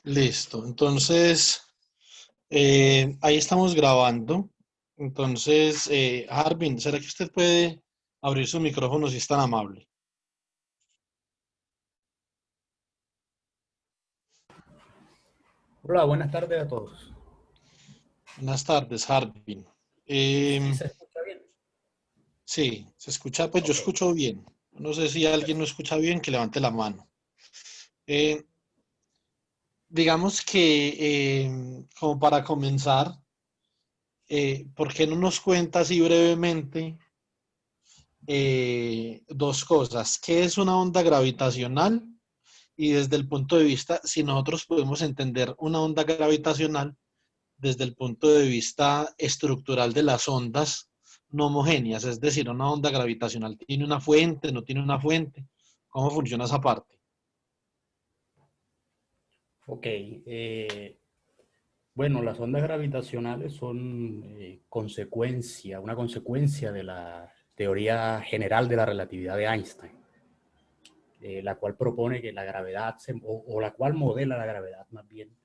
Listo. Entonces, ahí estamos grabando. Entonces, Harvin, ¿será que usted puede abrir su micrófono si es tan amable? Hola, buenas tardes a todos. Buenas tardes, Harvin. ¿Sí Eh, se escucha bien? sí, se escucha, pues yo Ok. escucho bien. No sé si alguien no escucha bien, que levante la mano. Eh, digamos que, como para comenzar, ¿por qué no nos cuenta así brevemente dos cosas? ¿Qué es una onda gravitacional? Y desde el punto de vista, si nosotros podemos entender una onda gravitacional desde el punto de vista estructural de las ondas no homogéneas, es decir, una onda gravitacional tiene una fuente, no tiene una fuente, ¿cómo funciona esa parte? Ok. Bueno, las ondas gravitacionales son una consecuencia de la teoría general de la relatividad de Einstein, la cual propone que la gravedad, o la cual modela la gravedad más bien,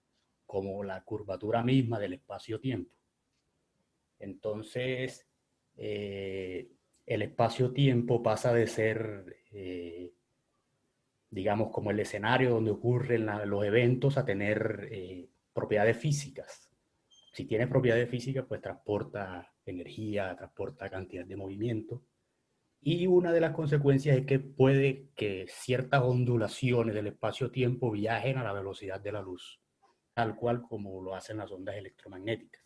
como la curvatura misma del espacio-tiempo. Entonces, eh, el espacio-tiempo pasa de ser digamos, como el escenario donde ocurren los eventos a tener propiedades físicas. Si tiene propiedades físicas, pues transporta energía, transporta cantidad de movimiento. Y una de las consecuencias es que puede que ciertas ondulaciones del espacio-tiempo viajen a la velocidad de la luz, tal cual como lo hacen las ondas electromagnéticas.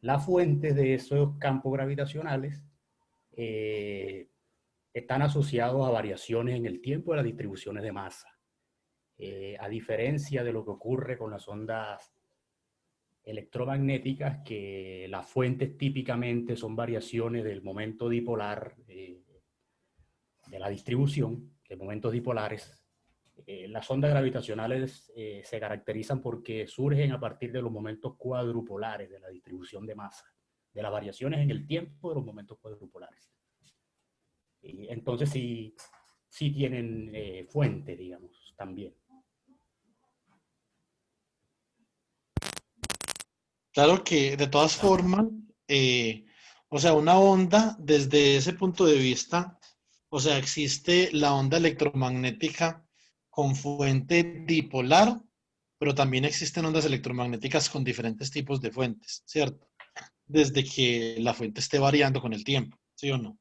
Las fuentes de esos campos gravitacionales eh, están asociados a variaciones en el tiempo de las distribuciones de masa. A diferencia de lo que ocurre con las ondas electromagnéticas, que las fuentes típicamente son variaciones del momento dipolar de la distribución, de momentos dipolares. Las ondas gravitacionales se caracterizan porque surgen a partir de los momentos cuadrupolares de la distribución de masa, de las variaciones en el tiempo de los momentos cuadrupolares. Y entonces sí, sí tienen fuente, digamos, también. Claro que de todas formas, eh, o sea, una onda desde ese punto de vista, o sea, existe la onda electromagnética con fuente dipolar, pero también existen ondas electromagnéticas con diferentes tipos de fuentes, ¿cierto? Desde que la fuente esté variando con el tiempo, ¿sí o no?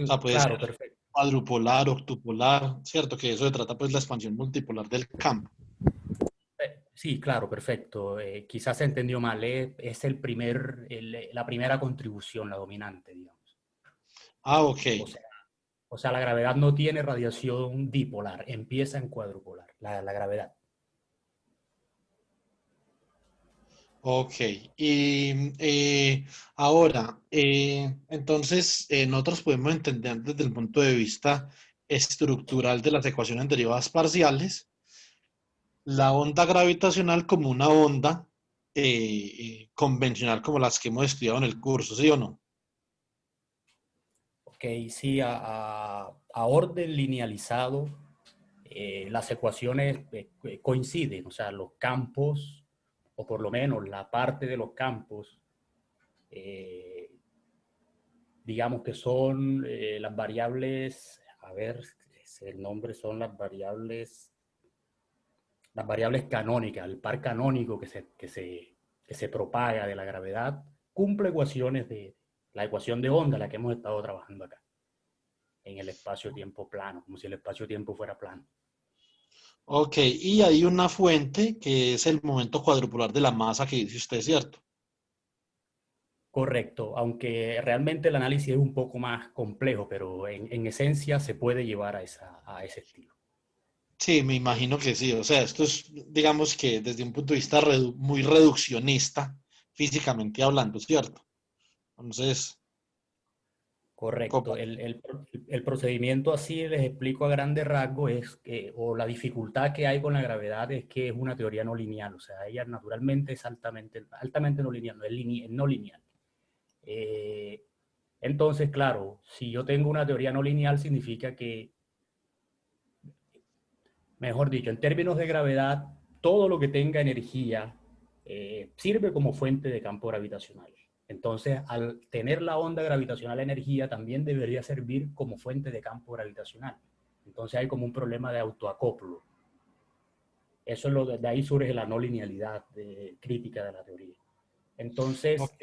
O sea, puede ser Claro, perfecto. cuadrupolar, octupolar, ¿cierto? Que eso se trata pues la expansión multipolar del campo. Sí, claro, perfecto. Quizás se entendió mal. Es la primera contribución, la dominante, digamos. Ah, ok. O sea, o sea, la gravedad no tiene radiación dipolar, empieza en cuadrupolar, la gravedad. Ok. Y ahora, entonces, nosotros podemos entender desde el punto de vista estructural de las ecuaciones derivadas parciales, la onda gravitacional como una onda convencional como las que hemos estudiado en el curso, ¿sí o no? Ok, sí, a orden linealizado, las ecuaciones coinciden, o sea, los campos, o por lo menos la parte de los campos, eh, digamos que son las variables, a ver, el nombre son las variables canónicas, el par canónico que se propaga de la gravedad, cumple ecuaciones de la ecuación de onda, la que hemos estado trabajando acá, en el espacio-tiempo plano, como si el espacio-tiempo fuera plano. Ok, y hay una fuente que es el momento cuadrupolar de la masa que dice usted, ¿cierto? Correcto, aunque realmente el análisis es un poco más complejo, pero en esencia se puede llevar a ese estilo. Sí, me imagino que sí. O sea, esto es, digamos que desde un punto de vista muy reduccionista, físicamente hablando, ¿cierto? Entonces, Correcto. como, El procedimiento así les explico a grandes rasgos es que, o la dificultad que hay con la gravedad es que es una teoría no lineal, o sea, ella naturalmente es altamente no lineal, no es no lineal. Eh, entonces, claro, si yo tengo una teoría no lineal significa que, mejor dicho, en términos de gravedad, todo lo que tenga energía sirve como fuente de campo gravitacional. Entonces, al tener la onda gravitacional energía, también debería servir como fuente de campo gravitacional. Entonces hay como un problema de autoacoplo. Eso es de ahí surge la no linealidad crítica de la teoría. Entonces, Ok.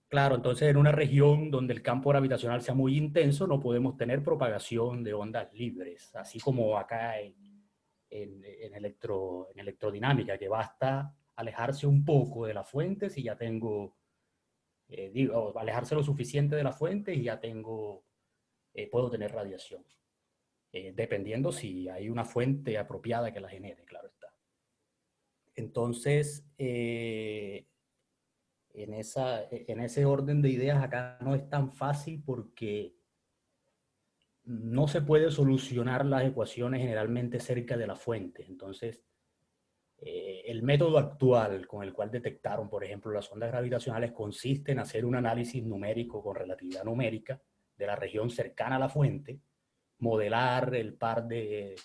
claro, entonces en una región donde el campo gravitacional sea muy intenso, no podemos tener propagación de ondas libres, así como acá en electrodinámica, que basta alejarse un poco de la fuente si ya tengo, digo, alejarse lo suficiente de la fuente y ya tengo, puedo tener radiación, dependiendo si hay una fuente apropiada que la genere, claro está. Entonces, en ese orden de ideas acá no es tan fácil porque no se puede solucionar las ecuaciones generalmente cerca de la fuente. Entonces, el método actual con el cual detectaron, por ejemplo, las ondas gravitacionales consiste en hacer un análisis numérico con relatividad numérica de la región cercana a la fuente, modelar el par de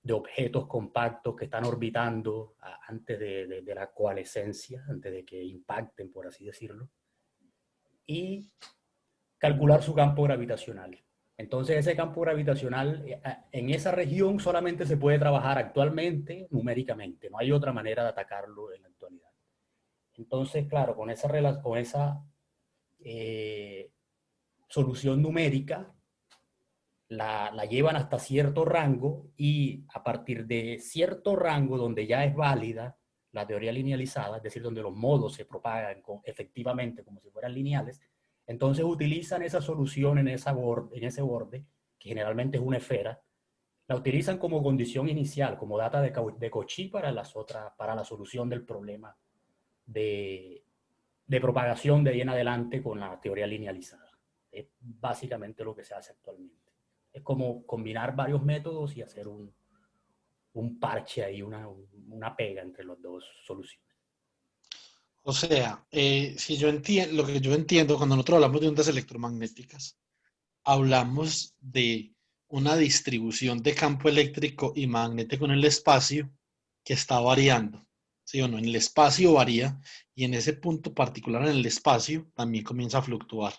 objetos compactos que están orbitando antes de la coalescencia, antes de que impacten, por así decirlo, y calcular su campo gravitacional. Entonces ese campo gravitacional en esa región solamente se puede trabajar actualmente numéricamente, no hay otra manera de atacarlo en la actualidad. Entonces, claro, con esa eh, solución numérica la llevan hasta cierto rango y a partir de cierto rango donde ya es válida la teoría linealizada, es decir, donde los modos se propagan efectivamente como si fueran lineales, entonces utilizan esa solución en ese borde, que generalmente es una esfera, la utilizan como condición inicial, como data de Cauchy para la solución del problema de, de propagación de ahí en adelante con la teoría linealizada. Es básicamente lo que se hace actualmente. Es como combinar varios métodos y hacer un parche ahí, una pega entre las dos soluciones. O sea, si yo entiendo, lo que yo entiendo cuando nosotros hablamos de ondas electromagnéticas, hablamos de una distribución de campo eléctrico y magnético en el espacio que está variando. ¿Sí o no? En el espacio varía y en ese punto particular en el espacio también comienza a fluctuar.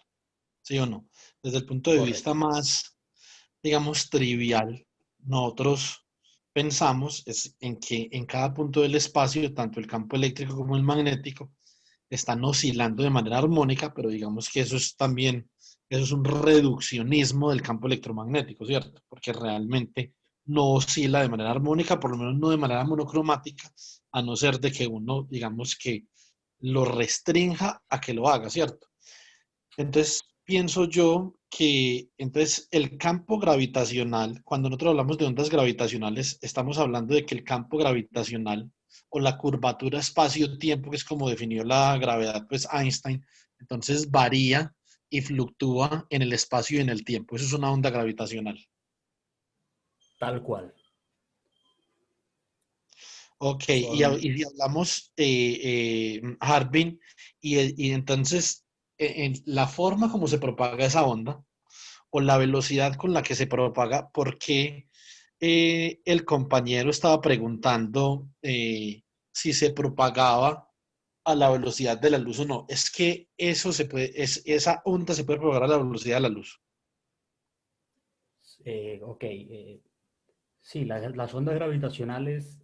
¿Sí o no? Desde el punto de vista Correcto. más, digamos, trivial, nosotros pensamos es en que en cada punto del espacio, tanto el campo eléctrico como el magnético, están oscilando de manera armónica, pero digamos que eso es también, eso es un reduccionismo del campo electromagnético, ¿cierto? Porque realmente no oscila de manera armónica, por lo menos no de manera monocromática, a no ser de que uno, digamos que lo restrinja a que lo haga, ¿cierto? Entonces, pienso yo que entonces el campo gravitacional, cuando nosotros hablamos de ondas gravitacionales, estamos hablando de que el campo gravitacional o la curvatura espacio-tiempo, que es como definió la gravedad, pues Einstein, entonces varía y fluctúa en el espacio y en el tiempo. Eso es una onda gravitacional. Tal cual. Ok, Son, y si hablamos, Harbin, y entonces en la forma como se propaga esa onda, o la velocidad con la que se propaga, porque el compañero estaba preguntando si se propagaba a la velocidad de la luz o no. Es que eso se puede, esa onda se puede propagar a la velocidad de la luz. ok. Sí, las ondas gravitacionales,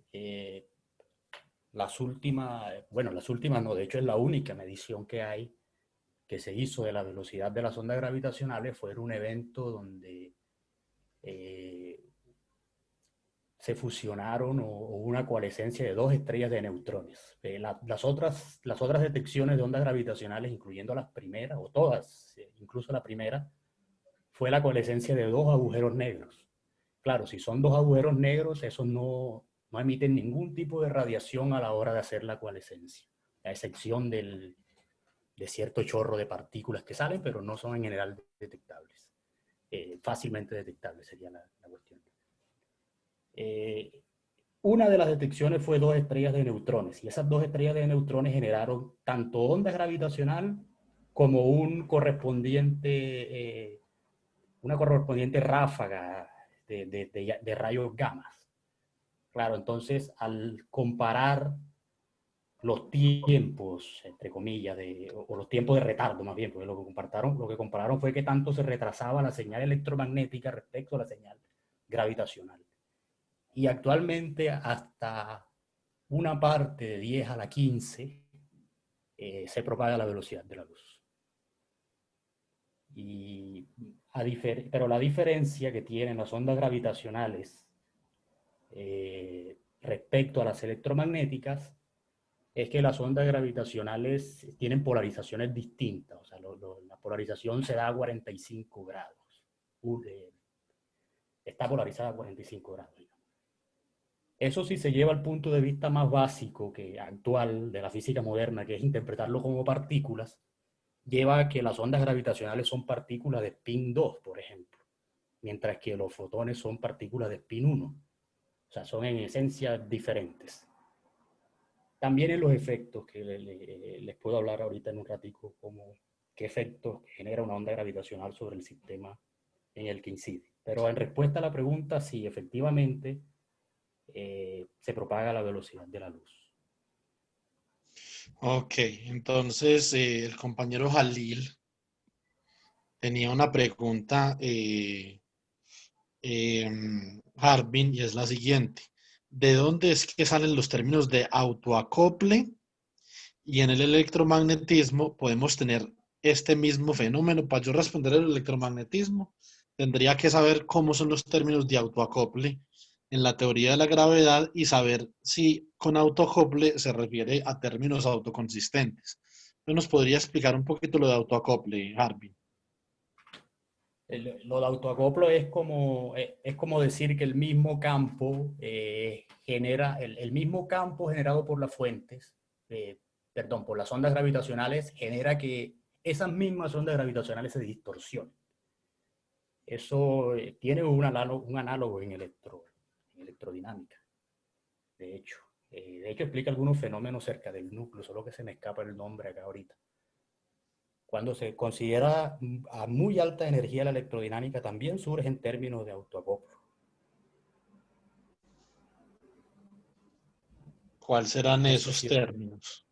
las últimas no, de hecho es la única medición que hay que se hizo de la velocidad de las ondas gravitacionales, fue un evento donde eh, se fusionaron o una coalescencia de dos estrellas de neutrones. Las otras detecciones de ondas gravitacionales, incluyendo las primeras, o todas, incluso la primera, fue la coalescencia de dos agujeros negros. Claro, si son dos agujeros negros, esos no emiten ningún tipo de radiación a la hora de hacer la coalescencia, a excepción de cierto chorro de partículas que salen, pero no son en general detectables. Fácilmente detectables sería la cuestión. Eh, una de las detecciones fue dos estrellas de neutrones, y esas dos estrellas de neutrones generaron tanto onda gravitacional como una correspondiente ráfaga de rayos gamma. Claro, entonces al comparar los tiempos, entre comillas, o los tiempos de retardo más bien, porque lo que compararon fue que tanto se retrasaba la señal electromagnética respecto a la señal gravitacional. Y actualmente hasta una parte de 10 a la 15 se propaga la velocidad de la luz. Pero la diferencia que tienen las ondas gravitacionales respecto a las electromagnéticas es que las ondas gravitacionales tienen polarizaciones distintas. O sea, la polarización se da a 45 grados. Está polarizada a 45 grados. Eso sí se lleva al punto de vista más básico que actual de la física moderna, que es interpretarlo como partículas, lleva a que las ondas gravitacionales son partículas de spin 2, por ejemplo, mientras que los fotones son partículas de spin 1. O sea, son en esencia diferentes. También en los efectos, que les puedo hablar ahorita en un ratico, como qué efectos genera una onda gravitacional sobre el sistema en el que incide. Pero en respuesta a la pregunta, sí, efectivamente, se propaga la velocidad de la luz. Ok, entonces el compañero Jalil tenía una pregunta, Harbin, y es la siguiente. ¿De dónde es que salen los términos de autoacople? Y en el electromagnetismo podemos tener este mismo fenómeno. Para yo responder el electromagnetismo, tendría que saber cómo son los términos de autoacople en la teoría de la gravedad y saber si con autoacople se refiere a términos autoconsistentes. ¿Nos podría explicar un poquito lo de autoacople, Harvey? Lo de autoacoplo es como decir que el mismo campo genera, el mismo campo generado por las fuentes, por las ondas gravitacionales, genera que esas mismas ondas gravitacionales se distorsionen. Eso tiene un análogo en electrodinámica, de hecho. De hecho, explica algunos fenómenos cerca del núcleo, solo que se me escapa el nombre acá ahorita. Cuando se considera a muy alta energía la electrodinámica, también surge en términos de autoacoplo. ¿Cuáles serán No sé esos si términos?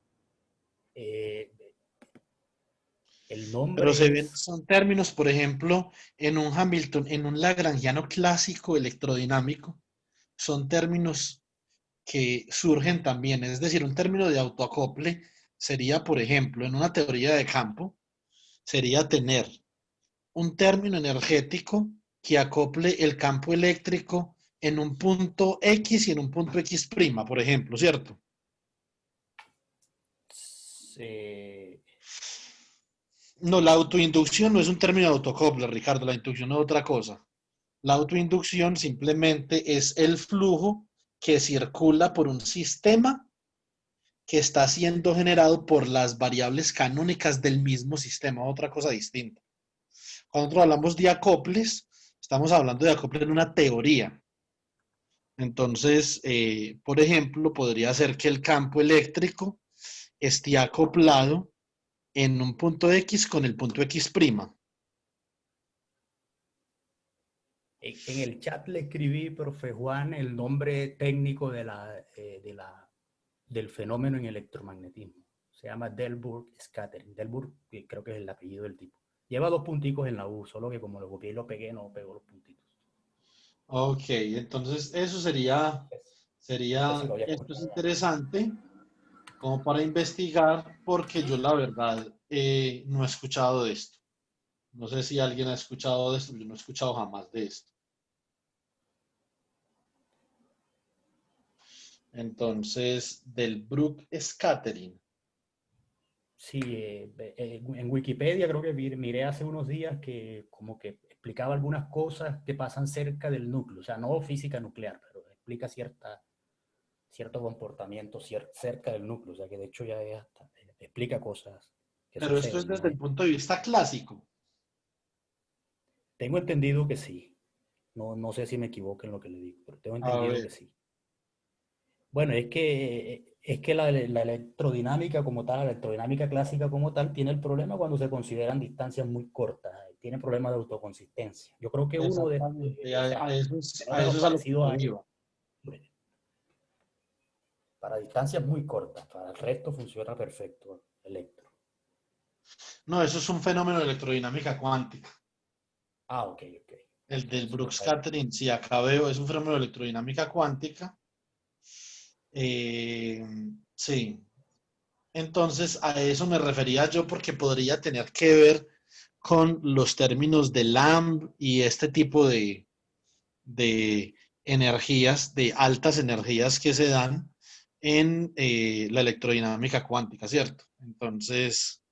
eh, el Pero nombre se ven, es... son términos, por ejemplo, en un Hamilton, en un lagrangiano clásico electrodinámico, son términos que surgen también. Es decir, un término de autoacople sería, por ejemplo, en una teoría de campo, sería tener un término energético que acople el campo eléctrico en un punto X y en un punto X', por ejemplo, ¿cierto? Eh, No, la autoinducción no es un término de autoacople, Ricardo, la inducción es otra cosa. La autoinducción simplemente es el flujo que circula por un sistema que está siendo generado por las variables canónicas del mismo sistema, otra cosa distinta. Cuando nosotros hablamos de acoples, estamos hablando de acoples en una teoría. Entonces, por ejemplo, podría ser que el campo eléctrico esté acoplado en un punto X con el punto X'. en el chat le escribí, profe Juan, el nombre técnico del fenómeno en electromagnetismo. Se llama Delbourg Scattering. Delbourg, creo que es el apellido del tipo. Lleva 2 punticos en la U, solo que como lo copié y lo pegué, no pegó los puntitos. Ok, entonces eso Ese sí lo había esto es escuchado. interesante como para investigar, porque yo la verdad no he escuchado de esto. No sé si alguien ha escuchado de esto, yo no he escuchado jamás de esto. Entonces, del Brook Scattering. Sí, en Wikipedia creo que miré hace unos días que como que explicaba algunas cosas que pasan cerca del núcleo, o sea, no física nuclear, pero explica cierto comportamiento cerca del núcleo, o sea, que de hecho explica cosas que Pero esto es suceden, desde ¿no? el punto de vista clásico. Tengo entendido que sí, no sé si me equivoco en lo que le digo, pero tengo A entendido ver, que sí. Bueno, es que la electrodinámica como tal, la electrodinámica clásica como tal, tiene el problema cuando se consideran distancias muy cortas, tiene problemas de autoconsistencia. Yo creo que exactamente, o sea, a eso es a lo que fenómenos yo parecidos a... iba. para distancias muy cortas, para el resto funciona perfecto el electro. No, eso es un fenómeno de electrodinámica cuántica. Ah, ok, ok. El del Entonces, Brooks Scattering, sí, acá veo, es un fenómeno de electrodinámica cuántica. Eh, sí, entonces a eso me refería yo porque podría tener que ver con los términos de Lamb y este tipo de energías, de altas energías que se dan en la electrodinámica cuántica, ¿cierto? Entonces,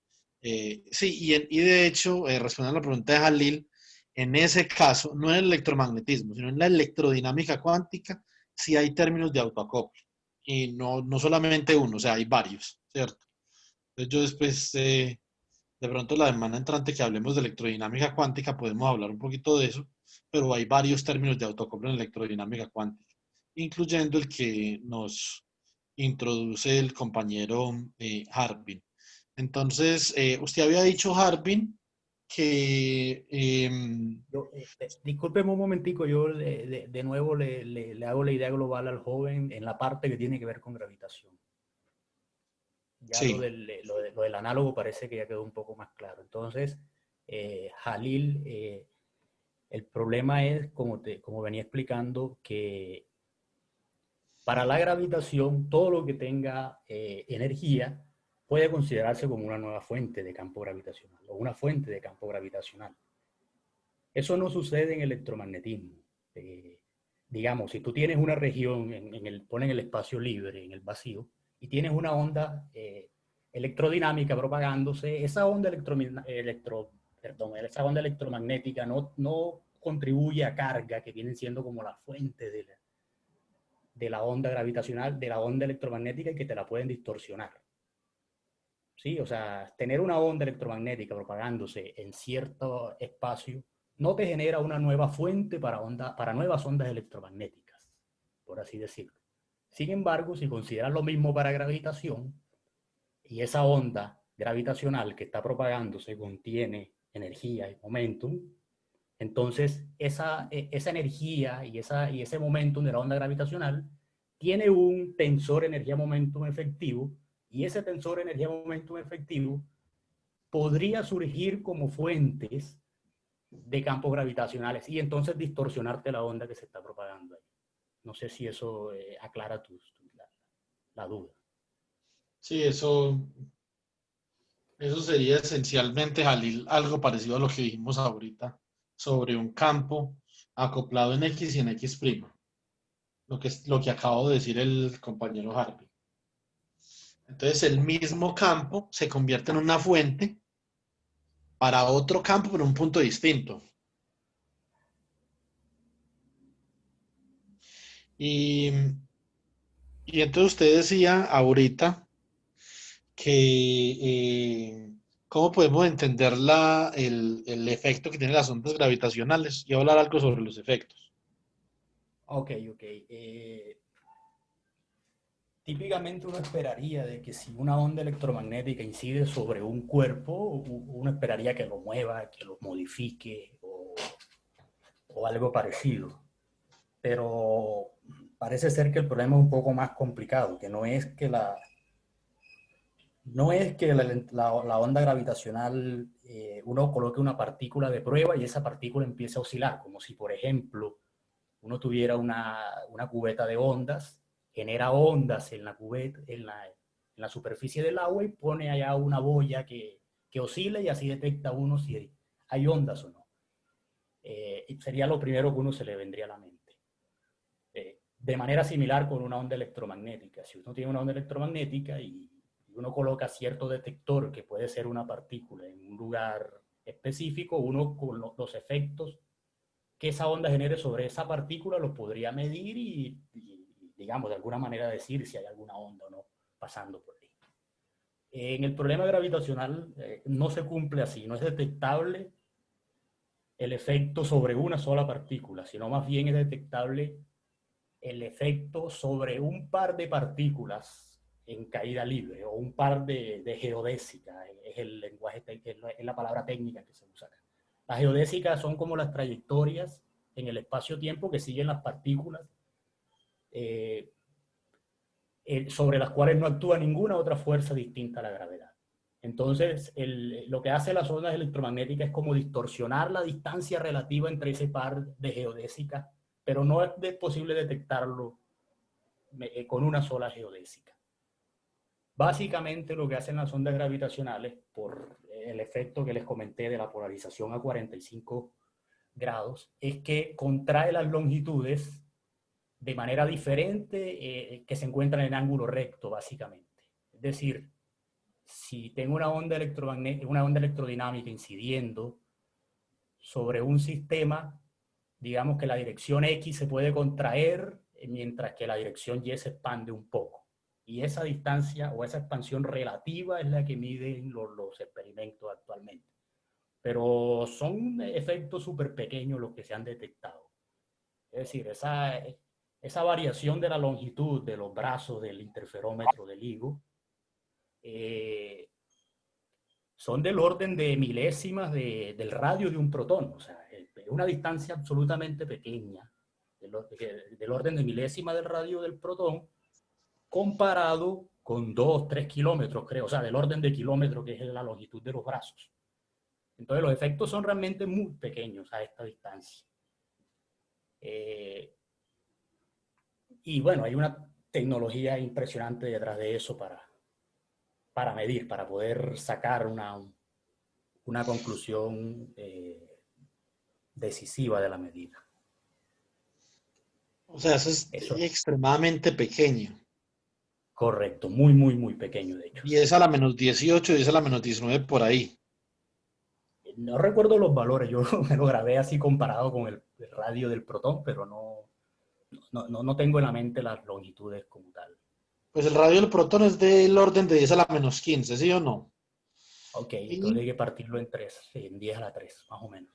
sí, y de hecho, respondiendo a la pregunta de Jalil, en ese caso, no en el electromagnetismo, sino en la electrodinámica cuántica, sí hay términos de autoacople. Y no solamente uno, o sea, hay varios, ¿cierto? Entonces yo después, de pronto la semana entrante que hablemos de electrodinámica cuántica, podemos hablar un poquito de eso, pero hay varios términos de autoacople en electrodinámica cuántica, incluyendo el que nos introduce el compañero Harbin. Entonces, usted había dicho, Harbin, que... Discúlpeme un momentico, yo de nuevo le hago la idea global al joven en la parte que tiene que ver con gravitación. Ya sí, lo del análogo parece que ya quedó un poco más claro. Entonces, Jalil, el problema es, como venía explicando, que para la gravitación, todo lo que tenga energía puede considerarse como una nueva fuente de campo gravitacional o una fuente de campo gravitacional. Eso no sucede en electromagnetismo. Eh, digamos, si tú tienes una región, ponen el espacio libre, en el vacío, y tienes una onda electrodinámica propagándose, esa onda, esa onda electromagnética no contribuye a carga que vienen siendo como la fuente de la onda gravitacional, de la onda electromagnética y que te la pueden distorsionar. ¿Sí? O sea, tener una onda electromagnética propagándose en cierto espacio no te genera una nueva fuente para nuevas ondas electromagnéticas, por así decirlo. Sin embargo, si consideras lo mismo para gravitación y esa onda gravitacional que está propagándose contiene energía y momentum, entonces esa energía y ese momentum de la onda gravitacional tiene un tensor energía-momentum efectivo y ese tensor energía-momentum efectivo podría surgir como fuentes de campos gravitacionales y entonces distorsionarte la onda que se está propagando ahí. No sé si eso aclara la duda. sí, eso sería esencialmente, Jalil, algo parecido a lo que dijimos ahorita sobre un campo acoplado en X y en X', lo que acabo de decir el compañero Harvey. Entonces, el mismo campo se convierte en una fuente para otro campo, pero un punto distinto. Y, y entonces usted decía ahorita que cómo podemos entender el efecto que tienen las ondas gravitacionales y hablar algo sobre los efectos. Ok, ok. Típicamente uno esperaría de que si una onda electromagnética incide sobre un cuerpo, uno esperaría que lo mueva, que lo modifique o algo parecido. Pero parece ser que el problema es un poco más complicado, que no es que la onda gravitacional uno coloque una partícula de prueba y esa partícula empiece a oscilar, como si, por ejemplo, uno tuviera una cubeta de ondas, genera ondas en la cubeta, en la superficie del agua y pone allá una boya que oscila y así detecta uno si hay ondas o no. Sería lo primero que uno se le vendría a la mente. De manera similar con una onda electromagnética. Si uno tiene una onda electromagnética y uno coloca cierto detector que puede ser una partícula en un lugar específico, uno con los efectos que esa onda genere sobre esa partícula lo podría medir digamos, de alguna manera decir si hay alguna onda o no pasando por ahí. En el problema gravitacional no se cumple así, no es detectable el efecto sobre una sola partícula, sino más bien es detectable el efecto sobre un par de partículas en caída libre o un par de geodésicas, es el lenguaje, es la palabra técnica que se usa acá. Las geodésicas son como las trayectorias en el espacio-tiempo que siguen las partículas sobre las cuales no actúa ninguna otra fuerza distinta a la gravedad. Entonces, lo que hace las ondas electromagnéticas es como distorsionar la distancia relativa entre ese par de geodésicas, pero no es posible detectarlo con una sola geodésica. Básicamente lo que hacen las ondas gravitacionales, por el efecto que les comenté de la polarización a 45 grados, es que contrae las longitudes de manera diferente que se encuentran en ángulo recto, básicamente. Es decir, si tengo una onda electrodinámica incidiendo sobre un sistema, digamos que la dirección X se puede contraer mientras que la dirección Y se expande un poco. Y esa distancia o esa expansión relativa es la que miden los experimentos actualmente. Pero son efectos súper pequeños los que se han detectado. Es decir, esa variación de la longitud de los brazos del interferómetro del LIGO son del orden de milésimas del radio de un protón. O sea, es una distancia absolutamente pequeña, del orden de milésima del radio del protón, comparado con 2, 3 kilómetros, creo, o sea, del orden de kilómetro que es la longitud de los brazos. Entonces los efectos son realmente muy pequeños a esta distancia. Y bueno, hay una tecnología impresionante detrás de eso para medir, para poder sacar una conclusión decisiva de la medida. O sea, eso es Eso, extremadamente pequeño. correcto, muy, muy, muy pequeño, de hecho. 10 a la menos 18, 10 a la menos 19 por ahí. No recuerdo los valores, yo me lo grabé así comparado con el radio del protón, pero no tengo en la mente las longitudes como tal. Pues el radio del protón es del orden de 10 a la menos 15, ¿sí o no? Ok, entonces Y hay que partirlo en 3, en 10 a la 3, más o menos.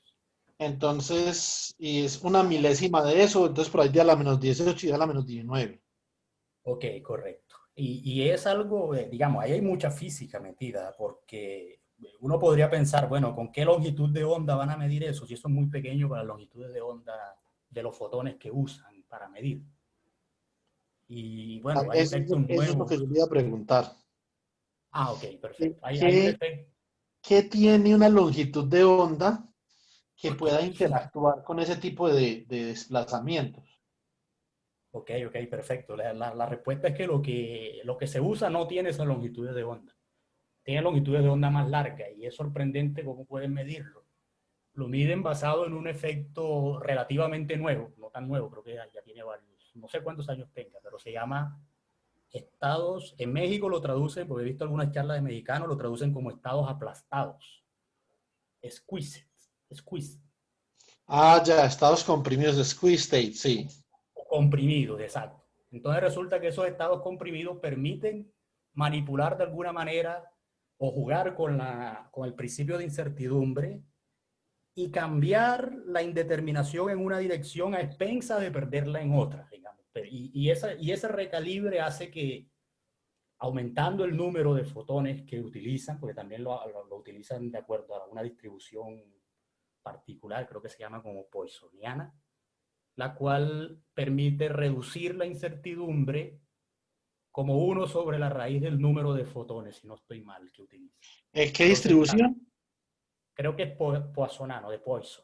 entonces, y es una milésima de eso, entonces por ahí de a la menos 18 y 10 a la menos 19. Ok, correcto. Y es algo, digamos, ahí hay mucha física metida, porque uno podría pensar, bueno, ¿con qué longitud de onda van a medir eso? Si eso es muy pequeño para las longitudes de onda de los fotones que usan para medir. Y Ah, bueno, hay efectos eso es lo que nuevos. yo le iba a preguntar. Ah, ok, ¿Qué, perfecto. Hay un efecto. qué tiene una longitud de onda que pueda interactuar con ese tipo de desplazamientos? Ok, perfecto. La respuesta es que lo que se usa no tiene esas longitudes de onda. Tiene longitudes de onda más largas y es sorprendente cómo pueden medirlo. Lo miden basado en un efecto relativamente nuevo, no tan nuevo, creo que ya tiene varios, no sé cuántos años tenga, pero se llama estados, en México lo traducen, porque he visto algunas charlas de mexicanos, lo traducen como estados aplastados, squeeze, Ah, ya, estados comprimidos de squeeze state, sí. comprimidos, exacto. Entonces resulta que esos estados comprimidos permiten manipular de alguna manera o jugar con el principio de incertidumbre y cambiar la indeterminación en una dirección a expensas de perderla en otra, digamos. Y ese recalibre hace que, aumentando el número de fotones que utilizan, porque también lo utilizan de acuerdo a una distribución particular, creo que se llama como poissoniana, la cual permite reducir la incertidumbre como 1 sobre la raíz del número de fotones, si no estoy mal, que utiliza. ¿Qué Entonces, distribución? creo que es poissonano, de Poisson.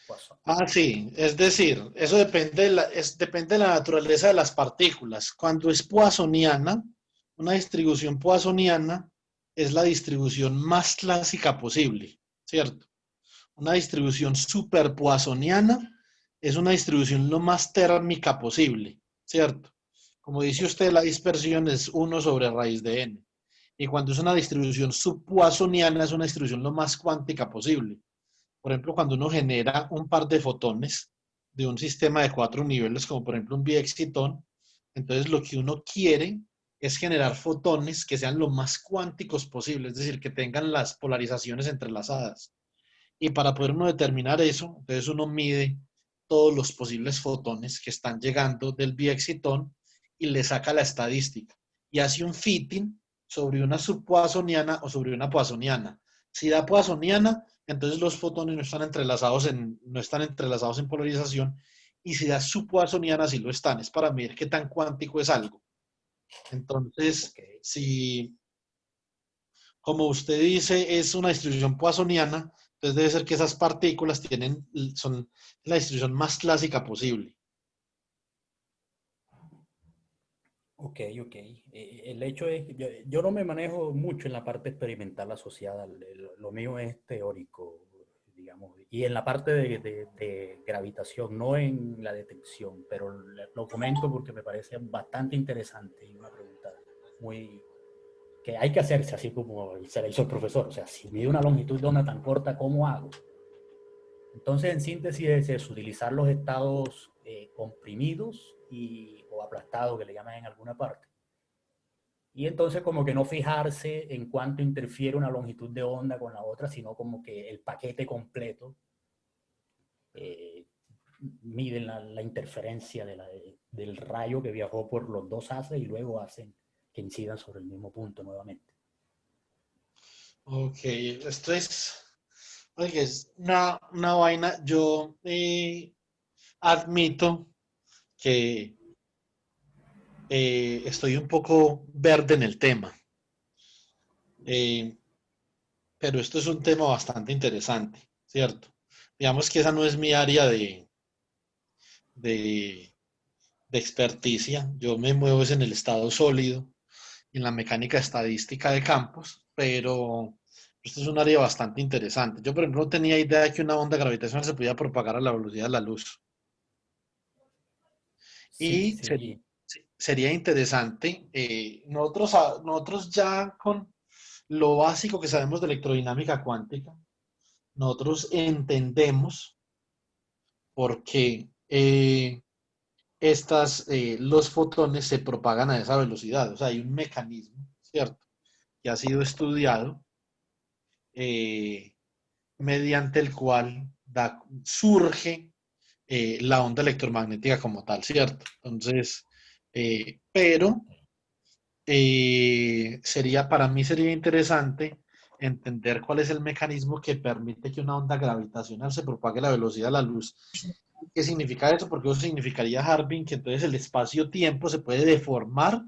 Poisson. Ah, sí, es decir, eso depende depende de la naturaleza de las partículas. Cuando es poissoniana, una distribución poissoniana es la distribución más clásica posible, ¿cierto? Una distribución super poissoniana es una distribución lo más térmica posible, ¿cierto? Como dice usted, la dispersión es 1 sobre raíz de n. Y cuando es una distribución subpoissoniana es una distribución lo más cuántica posible. Por ejemplo, cuando uno genera un par de fotones de un sistema de 4 niveles, como por ejemplo un biexitón, entonces lo que uno quiere es generar fotones que sean lo más cuánticos posible, es decir, que tengan las polarizaciones entrelazadas. Y para poder uno determinar eso, entonces uno mide todos los posibles fotones que están llegando del biexitón y le saca la estadística. Y hace un fitting sobre una subpoissoniana o sobre una poissoniana. Si da poissoniana, entonces los fotones no están entrelazados en polarización. Y si da subpoissoniana, sí lo están. Es para medir qué tan cuántico es algo. Entonces, Ok. si, como usted dice, es una distribución poissoniana, entonces debe ser que esas partículas son la distribución más clásica posible. Ok, ok. El hecho es, yo no me manejo mucho en la parte experimental asociada, lo mío es teórico, digamos, y en la parte de gravitación, no en la detección, pero lo comento porque me parece bastante interesante y una pregunta muy que hay que hacerse, así como se la hizo el profesor. O sea, si mide una longitud de onda tan corta, ¿cómo hago? Entonces, en síntesis, es eso, utilizar los estados comprimidos o aplastados, que le llaman en alguna parte. Y entonces como que no fijarse en cuánto interfiere una longitud de onda con la otra, sino como que el paquete completo eh, mide la interferencia del rayo que viajó por los dos haces y luego hacen que incidan sobre el mismo punto nuevamente. Ok, esto es, oye, es una vaina. Yo admito que estoy un poco verde en el tema, eh, pero esto es un tema bastante interesante, ¿cierto? Digamos que esa no es mi área de, de experticia. Yo me muevo es en el estado sólido, en la mecánica estadística de campos, pero esto es un área bastante interesante. Yo, por ejemplo, no tenía idea de que una onda gravitacional se podía propagar a la velocidad de la luz. Sí, Y sí. sería interesante, nosotros ya con lo básico que sabemos de electrodinámica cuántica, nosotros entendemos por qué los fotones se propagan a esa velocidad. O sea, hay un mecanismo, ¿cierto? Que ha sido estudiado eh, mediante el cual surge la onda electromagnética como tal, ¿cierto? Entonces, pero para mí sería interesante entender cuál es el mecanismo que permite que una onda gravitacional se propague a la velocidad de la luz. ¿Qué significa eso? Porque eso significaría, Harbin, que entonces el espacio-tiempo se puede deformar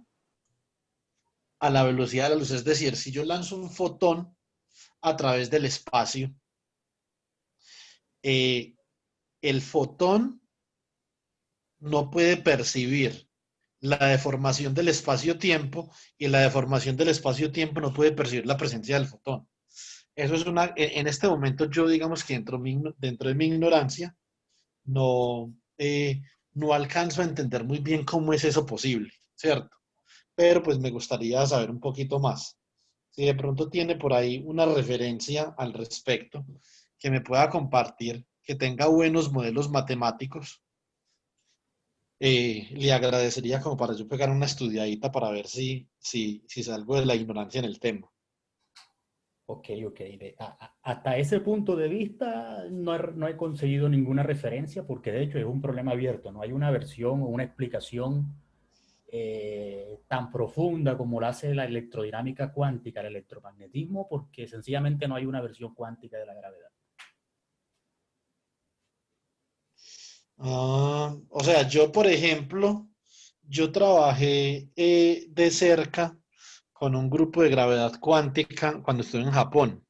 a la velocidad de la luz. Es decir, si yo lanzo un fotón a través del espacio, eh, el fotón no puede percibir la deformación del espacio-tiempo y la deformación del espacio-tiempo no puede percibir la presencia del fotón. Eso es en este momento yo digamos que dentro de mi ignorancia no, no alcanzo a entender muy bien cómo es eso posible, ¿cierto? Pero pues me gustaría saber un poquito más. Si de pronto tiene por ahí una referencia al respecto que me pueda compartir, que tenga buenos modelos matemáticos, le agradecería como para yo pegar una estudiadita para ver si salgo de la ignorancia en el tema. Ok, ok. Hasta ese punto de vista no he conseguido ninguna referencia porque de hecho es un problema abierto. No hay una versión o una explicación tan profunda como la hace la electrodinámica cuántica, el electromagnetismo, porque sencillamente no hay una versión cuántica de la gravedad. O sea, yo, por ejemplo, yo trabajé de cerca con un grupo de gravedad cuántica cuando estuve en Japón.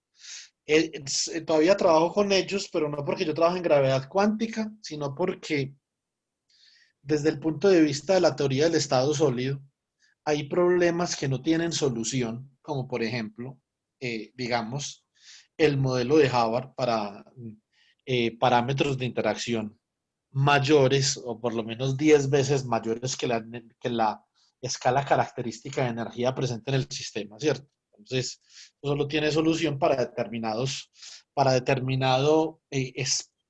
Todavía trabajo con ellos, pero no porque yo trabajo en gravedad cuántica, sino porque desde el punto de vista de la teoría del estado sólido, hay problemas que no tienen solución, como por ejemplo, digamos, el modelo de Hubbard para parámetros de interacción mayores o por lo menos 10 veces mayores que la escala característica de energía presente en el sistema, ¿cierto? Entonces, solo tiene solución para determinado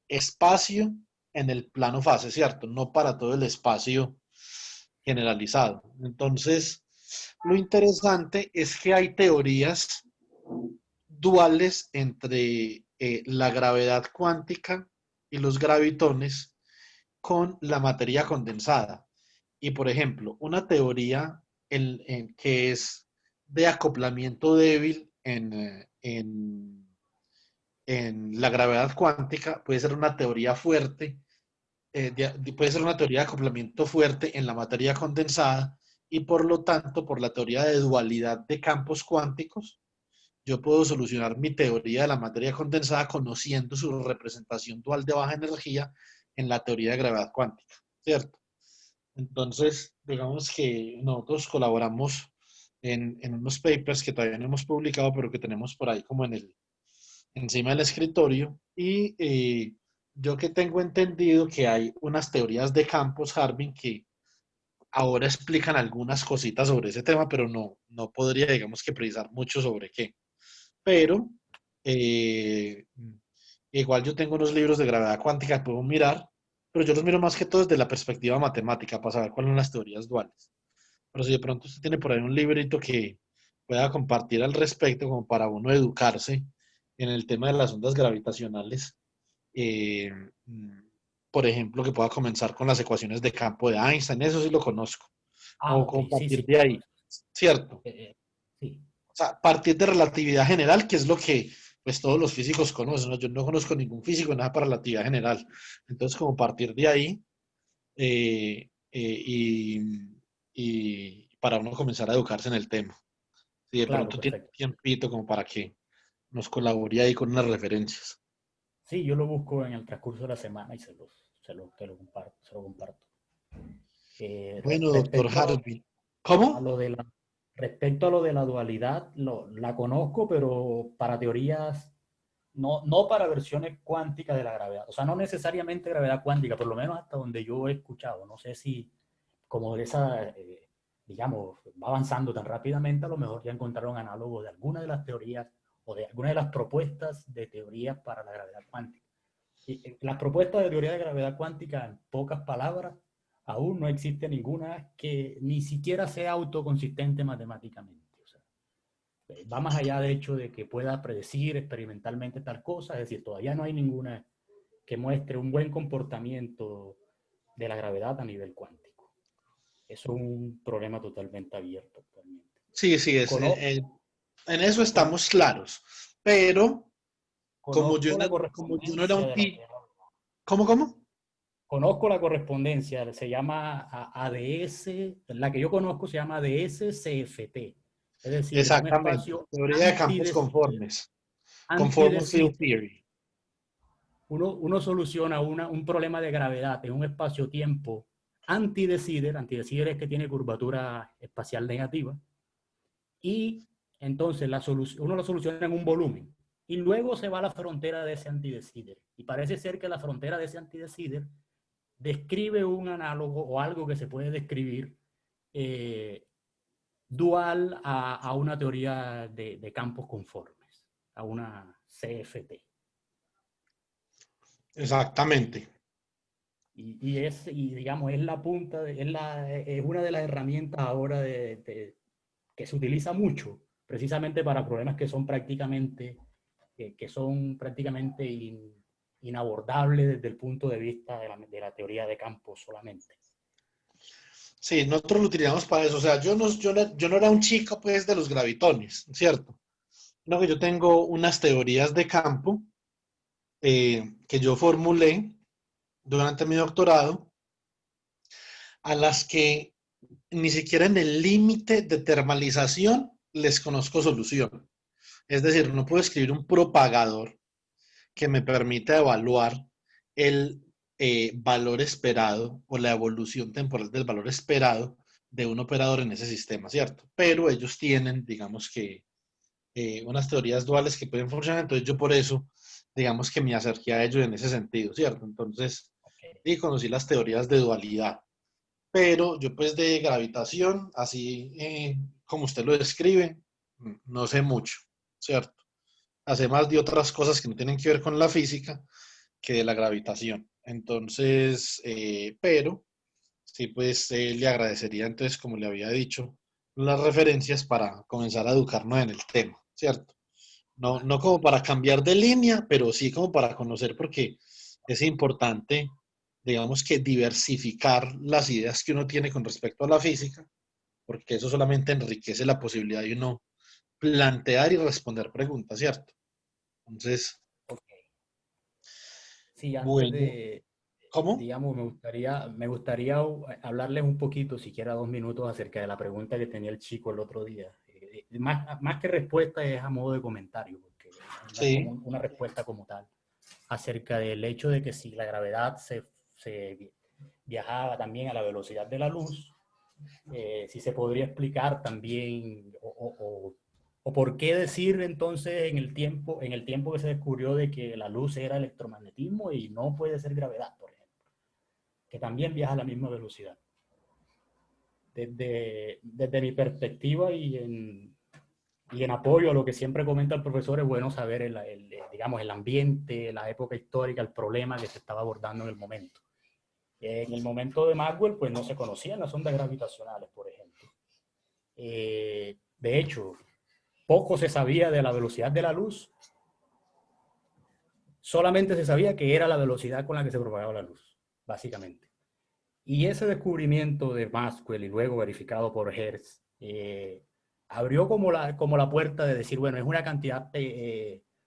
espacio en el plano fase, ¿cierto? No para todo el espacio generalizado. Entonces, lo interesante es que hay teorías duales entre la gravedad cuántica y los gravitones con la materia condensada. Y por ejemplo, una teoría que es de acoplamiento débil en la gravedad cuántica puede ser una teoría fuerte, puede ser una teoría de acoplamiento fuerte en la materia condensada y por lo tanto, por la teoría de dualidad de campos cuánticos, yo puedo solucionar mi teoría de la materia condensada conociendo su representación dual de baja energía en la teoría de gravedad cuántica, ¿cierto? Entonces, digamos que nosotros colaboramos en unos papers que todavía no hemos publicado, pero que tenemos por ahí como encima del escritorio. Y yo que tengo entendido que hay unas teorías de campos, Harvin, que ahora explican algunas cositas sobre ese tema, pero no podría, digamos que precisar mucho sobre qué. Pero eh, igual yo tengo unos libros de gravedad cuántica que puedo mirar, pero yo los miro más que todo desde la perspectiva matemática para saber cuáles son las teorías duales. Pero si de pronto usted tiene por ahí un librito que pueda compartir al respecto, como para uno educarse en el tema de las ondas gravitacionales, eh, mm, por ejemplo, que pueda comenzar con las ecuaciones de campo de Einstein, eso sí lo conozco, Ah, o ok, como sí, partir sí, de claro. ahí, ¿cierto? Sí, O sea, partir de relatividad general, que es lo que pues todos los físicos conocen, ¿no? Yo no conozco ningún físico nada para relatividad general. Entonces, como partir de ahí eh, eh, y, y para uno comenzar a educarse en el tema. Si de claro, pronto tiene perfecto. tiempito como para que nos colabore ahí con unas referencias. Sí, yo lo busco en el transcurso de la semana y te lo comparto, se lo comparto. Bueno, doctor Respecto Harvey. a ¿Cómo? lo de respecto a lo de la dualidad, la conozco, pero para teorías, no para versiones cuánticas de la gravedad. O sea, no necesariamente gravedad cuántica, por lo menos hasta donde yo he escuchado. No sé si como esa, digamos, va avanzando tan rápidamente, a lo mejor ya encontraron análogos de alguna de las teorías o de alguna de las propuestas de teorías para la gravedad cuántica. Y, las propuestas de teoría de gravedad cuántica, en pocas palabras, aún no existe ninguna que ni siquiera sea autoconsistente matemáticamente. O sea, va más allá de hecho de que pueda predecir experimentalmente tal cosa, es decir, todavía no hay ninguna que muestre un buen comportamiento de la gravedad a nivel cuántico. Eso es un problema totalmente abierto actualmente. Sí, sí, Conozco, en eso con, estamos claros. Pero conozco la como yo no era correspondencia un de la que pi, ¿cómo, cómo? conozco la correspondencia, se llama ADS, la que yo conozco se llama ADS-CFT, es decir, un Exactamente. espacio Teoría de campos antidecider, conformes. Conformal field antidecider. theory. Uno soluciona un problema de gravedad en un espacio-tiempo antidecider, antidecider es que tiene curvatura espacial negativa, y entonces uno lo soluciona en un volumen y luego se va a la frontera de ese antidecider. Y parece ser que la frontera de ese antidecider describe un análogo o algo que se puede describir eh, dual a una teoría de campos conformes, a una CFT. Exactamente. Y digamos, es la punta, es una de las herramientas ahora que se utiliza mucho, precisamente para problemas que son prácticamente inabordables desde el punto de vista de la teoría de campos solamente. Sí, nosotros lo utilizamos para eso. O sea, yo no era un chico pues de los gravitones, ¿cierto? No, que yo tengo unas teorías de campo que yo formulé durante mi doctorado, a las que ni siquiera en el límite de termalización les conozco solución. Es decir, no puedo escribir un propagador que me permita evaluar el valor esperado o la evolución temporal del valor esperado de un operador en ese sistema, ¿cierto? Pero ellos tienen, digamos que, unas teorías duales que pueden funcionar, entonces yo por eso, digamos que me acerqué a ellos en ese sentido, ¿cierto? Entonces, Okay. y conocí las teorías de dualidad, pero yo pues de gravitación, así como usted lo describe, no sé mucho, ¿cierto? Hace más de otras cosas que no tienen que ver con la física que de la gravitación. Entonces, pero sí, pues le agradecería entonces, como le había dicho, las referencias para comenzar a educarnos en el tema, ¿cierto? No Vale, como vale. para cambiar de línea, pero sí como para conocer porque es importante, digamos que diversificar las ideas que uno tiene con respecto a la física, porque eso solamente enriquece la posibilidad de uno plantear y responder preguntas, ¿cierto? Entonces, Okay. Sí, bueno, ¿Cómo? digamos, me gustaría hablarles un poquito, siquiera 2 minutos, acerca de la pregunta que tenía el chico el otro día. Más que respuesta es a modo de comentario, porque no es como Sí. una respuesta como tal, acerca del hecho de que si la gravedad se viajaba también a la velocidad de la luz, si se podría explicar también, o por qué decir entonces en el tiempo que se descubrió de que la luz era electromagnetismo y no puede ser gravedad, por ejemplo, que también viaja a la misma velocidad. Desde mi perspectiva y en apoyo a lo que siempre comenta el profesor, es bueno saber digamos, el ambiente, la época histórica, el problema que se estaba abordando en el momento. En el momento de Maxwell, pues no se conocían las ondas gravitacionales, por ejemplo. De hecho, poco se sabía de la velocidad de la luz, solamente se sabía que era la velocidad con la que se propagaba la luz, básicamente. Y ese descubrimiento de Maxwell y luego verificado por Hertz abrió como la puerta de decir, bueno, es una cantidad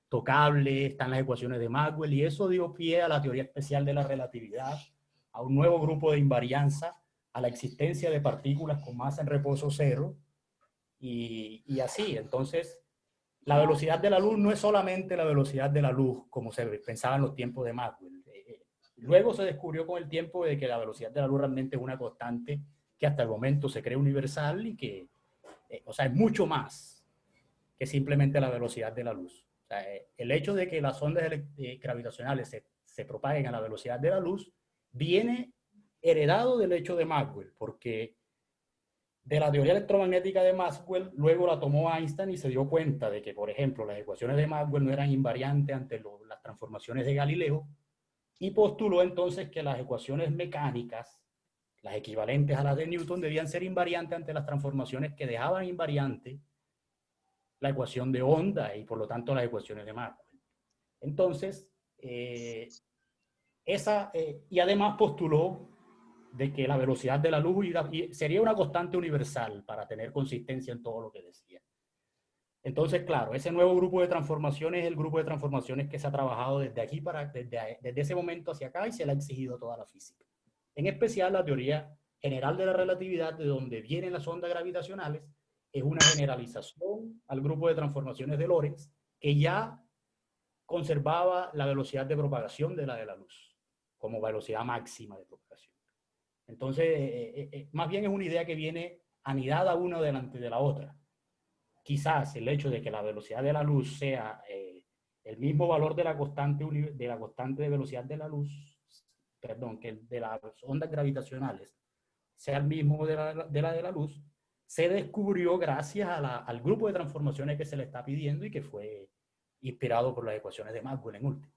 tocable, están las ecuaciones de Maxwell, y eso dio pie a la teoría especial de la relatividad, a un nuevo grupo de invarianza, a la existencia de partículas con masa en reposo cero, y así. Entonces, la velocidad de la luz no es solamente la velocidad de la luz, como se pensaba en los tiempos de Maxwell. Luego se descubrió con el tiempo de que la velocidad de la luz realmente es una constante que hasta el momento se cree universal y que, o sea, es mucho más que simplemente la velocidad de la luz. O sea, el hecho de que las ondas gravitacionales se propaguen a la velocidad de la luz viene heredado del hecho de Maxwell, porque de la teoría electromagnética de Maxwell, luego la tomó Einstein y se dio cuenta de que, por ejemplo, las ecuaciones de Maxwell no eran invariantes ante las transformaciones de Galileo, y postuló entonces que las ecuaciones mecánicas, las equivalentes a las de Newton, debían ser invariantes ante las transformaciones que dejaban invariante la ecuación de onda y por lo tanto las ecuaciones de Maxwell. Entonces, y además postuló de que la velocidad de la luz sería una constante universal para tener consistencia en todo lo que decía. Entonces, claro, ese nuevo grupo de transformaciones es el grupo de transformaciones que se ha trabajado desde ese momento hacia acá, y se le ha exigido toda la física. En especial la teoría general de la relatividad, de donde vienen las ondas gravitacionales, es una generalización al grupo de transformaciones de Lorentz, que ya conservaba la velocidad de propagación de la luz como velocidad máxima de propagación. Entonces, más bien es una idea que viene anidada una delante de la otra. Quizás el hecho de que la velocidad de la luz sea el mismo valor de la constante de velocidad de la luz, perdón, que de las ondas gravitacionales sea el mismo de la luz, se descubrió gracias al grupo de transformaciones que se le está pidiendo y que fue inspirado por las ecuaciones de Maxwell en último.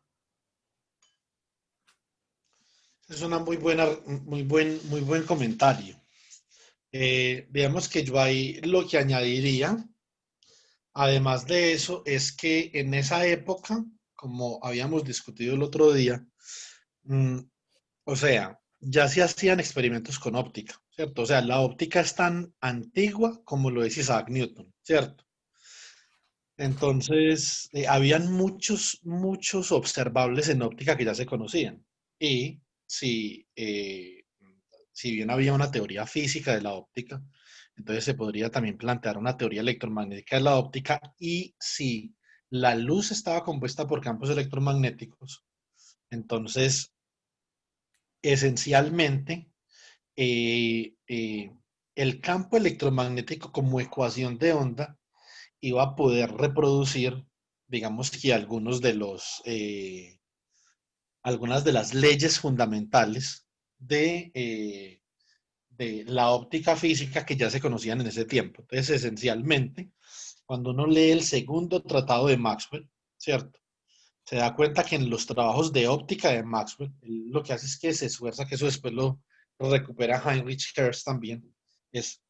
Es una muy buen comentario. Digamos que yo ahí lo que añadiría, además de eso, es que en esa época, como habíamos discutido el otro día, mm, o sea, ya se hacían experimentos con óptica, ¿cierto? O sea, la óptica es tan antigua como lo es Isaac Newton, ¿cierto? Entonces, habían muchos observables en óptica que ya se conocían. Y si bien había una teoría física de la óptica, entonces se podría también plantear una teoría electromagnética de la óptica. Y si la luz estaba compuesta por campos electromagnéticos, entonces esencialmente el campo electromagnético como ecuación de onda iba a poder reproducir, digamos que algunas de las leyes fundamentales de la óptica física que ya se conocían en ese tiempo. Entonces, esencialmente, cuando uno lee el segundo tratado de Maxwell, ¿cierto? Se da cuenta que en los trabajos de óptica de Maxwell, él lo que hace es que se esfuerza, que eso después lo recupera Heinrich Hertz también, es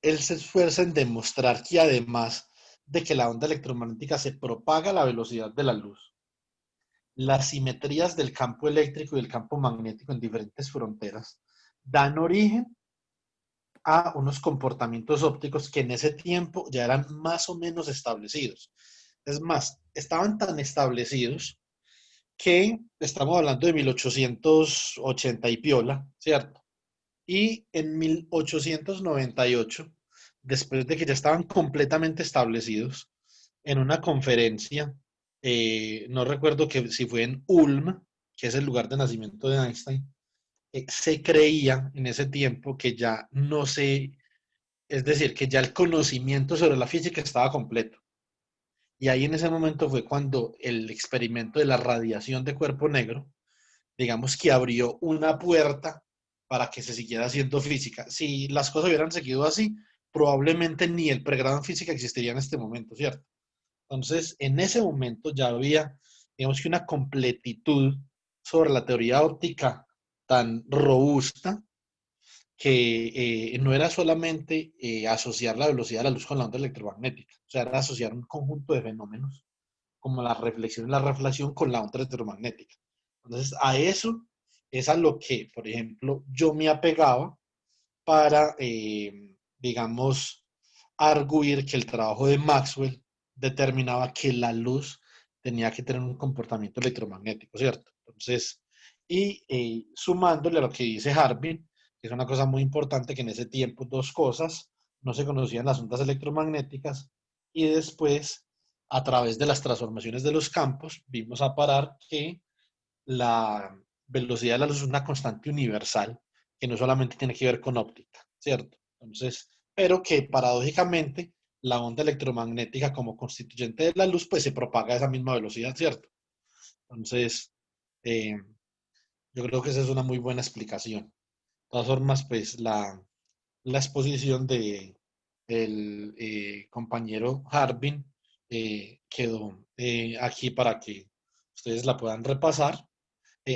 él se esfuerza en demostrar que además de que la onda electromagnética se propaga a la velocidad de la luz, las simetrías del campo eléctrico y del campo magnético en diferentes fronteras dan origen a unos comportamientos ópticos que en ese tiempo ya eran más o menos establecidos. Es más, estaban tan establecidos que estamos hablando de 1880 y piola, ¿cierto? Y en 1898, después de que ya estaban completamente establecidos, en una conferencia, no recuerdo que si fue en Ulm, que es el lugar de nacimiento de Einstein, se creía en ese tiempo que ya no se, es decir, que ya el conocimiento sobre la física estaba completo. Y ahí en ese momento fue cuando el experimento de la radiación de cuerpo negro, digamos que abrió una puerta para que se siguiera haciendo física. Si las cosas hubieran seguido así, probablemente ni el pregrado en física existiría en este momento, ¿cierto? Entonces, en ese momento ya había, digamos que una completitud sobre la teoría óptica tan robusta que no era solamente asociar la velocidad de la luz con la onda electromagnética, o sea, era asociar un conjunto de fenómenos como la reflexión y la reflexión con la onda electromagnética. Entonces, a eso es a lo que, por ejemplo, yo me apegaba para, digamos, arguir que el trabajo de Maxwell determinaba que la luz tenía que tener un comportamiento electromagnético, ¿cierto? Entonces, y sumándole a lo que dice Harbin, que es una cosa muy importante, que en ese tiempo dos cosas, no se conocían las ondas electromagnéticas y después, a través de las transformaciones de los campos, vimos a parar que la velocidad de la luz es una constante universal que no solamente tiene que ver con óptica, ¿cierto? Entonces, pero que paradójicamente la onda electromagnética como constituyente de la luz, pues se propaga a esa misma velocidad, ¿cierto? Entonces, eh, yo creo que esa es una muy buena explicación. De todas formas, pues la exposición de el compañero Harbin quedó aquí para que ustedes la puedan repasar.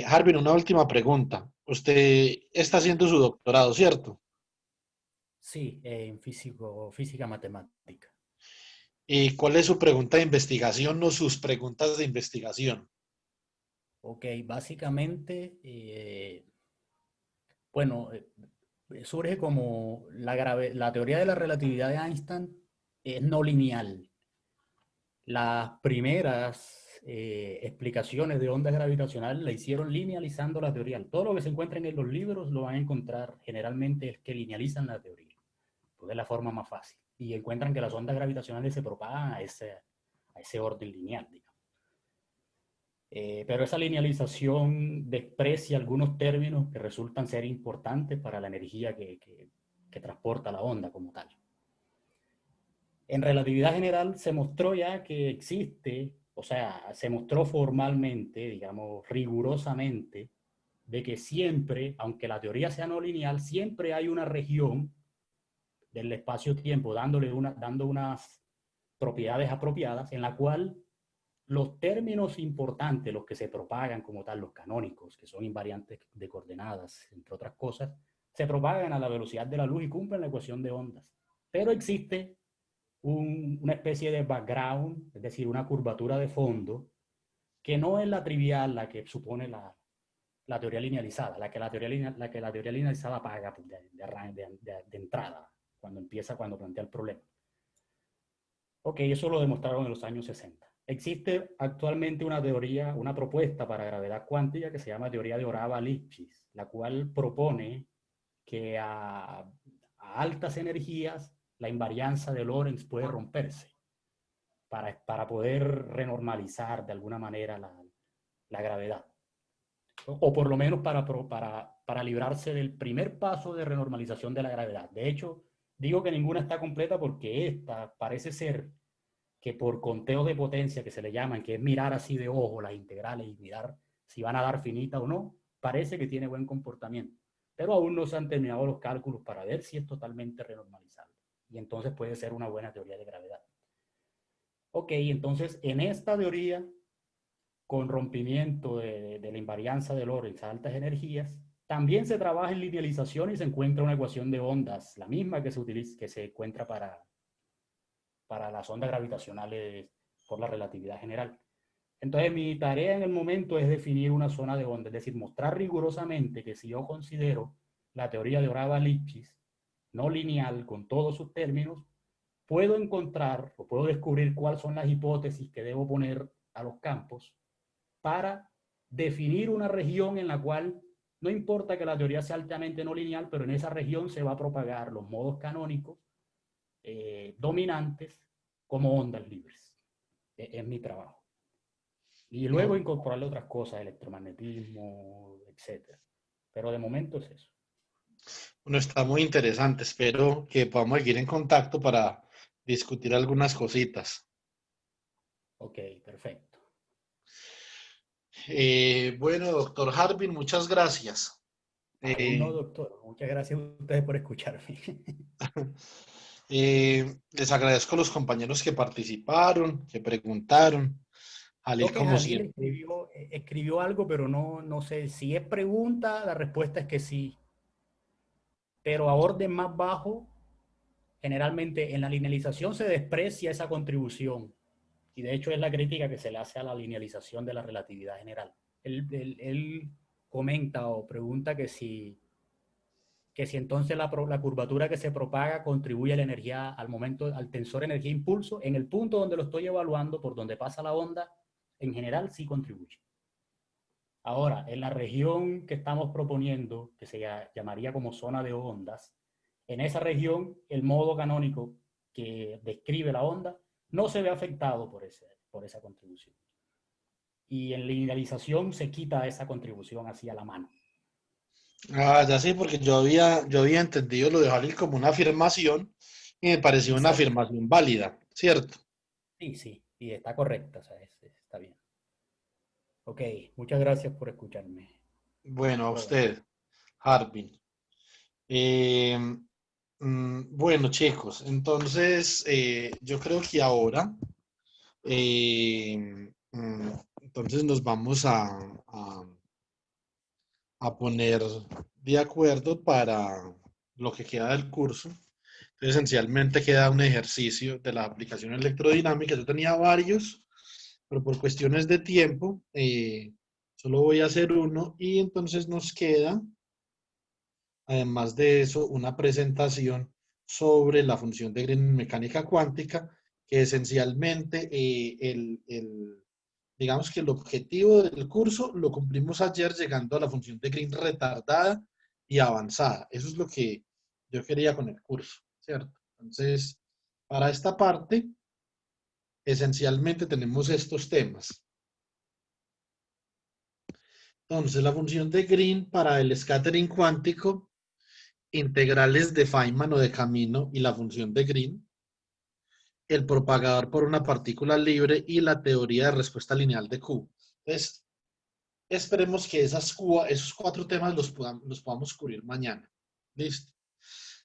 Harbin, una última pregunta. Usted está haciendo su doctorado, ¿cierto? Sí, en física matemática. ¿Y cuál es su pregunta de investigación o sus preguntas de investigación? Ok, básicamente, bueno, surge como la teoría de la relatividad de Einstein es no lineal. Las primeras explicaciones de ondas gravitacionales la hicieron linealizando la teoría. Todo lo que se encuentra en los libros lo van a encontrar generalmente es que linealizan la teoría, pues es la forma más fácil. Y encuentran que las ondas gravitacionales se propagan a ese orden lineal, digamos. Pero esa linealización desprecia algunos términos que resultan ser importantes para la energía que transporta la onda como tal. En relatividad general se mostró ya que existe, o sea, se mostró formalmente, digamos, rigurosamente, de que siempre, aunque la teoría sea no lineal, siempre hay una región del espacio-tiempo dando unas propiedades apropiadas en la cual los términos importantes, los que se propagan como tal, los canónicos, que son invariantes de coordenadas, entre otras cosas, se propagan a la velocidad de la luz y cumplen la ecuación de ondas. Pero existe una especie de background, es decir, una curvatura de fondo, que no es la trivial, la que supone la teoría linealizada, la que la teoría linealizada paga pues, de entrada, cuando plantea el problema. Ok, eso lo demostraron en los años 60. Existe actualmente una teoría, una propuesta para gravedad cuántica que se llama teoría de Orava-Lipschitz, la cual propone que a altas energías la invarianza de Lorentz puede romperse para poder renormalizar de alguna manera la gravedad. O por lo menos para librarse del primer paso de renormalización de la gravedad. De hecho, digo que ninguna está completa porque esta parece ser que por conteo de potencia que se le llaman, que es mirar así de ojo las integrales y mirar si van a dar finita o no, parece que tiene buen comportamiento. Pero aún no se han terminado los cálculos para ver si es totalmente renormalizable. Y entonces puede ser una buena teoría de gravedad. Ok, entonces en esta teoría, con rompimiento de la invarianza de Lorentz a altas energías, también se trabaja en linealización y se encuentra una ecuación de ondas, la misma que se encuentra para las ondas gravitacionales por la relatividad general. Entonces, mi tarea en el momento es definir una zona de onda, es decir, mostrar rigurosamente que si yo considero la teoría de Orava-Lipschitz no lineal con todos sus términos, puedo encontrar o puedo descubrir cuáles son las hipótesis que debo poner a los campos para definir una región en la cual no importa que la teoría sea altamente no lineal, pero en esa región se va a propagar los modos canónicos dominantes como ondas libres. Es mi trabajo. Y luego No, incorporarle otras cosas, electromagnetismo, etcétera. Pero de momento es eso. bueno, está muy interesante. Espero que podamos seguir en contacto para discutir algunas cositas. Ok, perfecto. Bueno, doctor Harvin, muchas gracias. Aún no, Eh, doctor. Muchas gracias a ustedes por escucharme. Les agradezco a los compañeros que participaron, que preguntaron. Creo Jalil, que como Jalil siempre. escribió algo, pero no sé si es pregunta, la respuesta es que sí. Pero a orden más bajo, generalmente en la linealización se desprecia esa contribución. Y de hecho es la crítica que se le hace a la linealización de la relatividad general. Él comenta o pregunta que si entonces la curvatura que se propaga contribuye a la energía al momento, al tensor energía-impulso, en el punto donde lo estoy evaluando, por donde pasa la onda, en general sí contribuye. Ahora, en la región que estamos proponiendo, que se llamaría como zona de ondas, en esa región el modo canónico que describe la onda no se ve afectado por esa contribución. Y en linealización se quita esa contribución hacia la mano. Ah, ya sí, porque yo había entendido lo de Jalil como una afirmación y me pareció una Exacto. afirmación válida, ¿cierto? Sí, sí, y está correcta, o sea, está bien. Ok, muchas gracias por escucharme, Bueno, a Robert. usted, Harvin. Eh, bueno, chicos, entonces yo creo que ahora, eh, mm, entonces nos vamos a poner de acuerdo para lo que queda del curso. Entonces, esencialmente queda un ejercicio de la aplicación electrodinámica. Yo tenía varios, pero por cuestiones de tiempo, solo voy a hacer uno y entonces nos queda, además de eso, una presentación sobre la función de Green en mecánica cuántica, que esencialmente digamos que el objetivo del curso lo cumplimos ayer llegando a la función de Green retardada y avanzada. Eso es lo que yo quería con el curso, ¿cierto? Entonces, para esta parte, esencialmente tenemos estos temas. Entonces, la función de Green para el scattering cuántico, integrales de Feynman o de camino y la función de Green, el propagador por una partícula libre y la teoría de respuesta lineal de Q. Entonces, esperemos que esos cuatro temas los podamos cubrir mañana. Listo.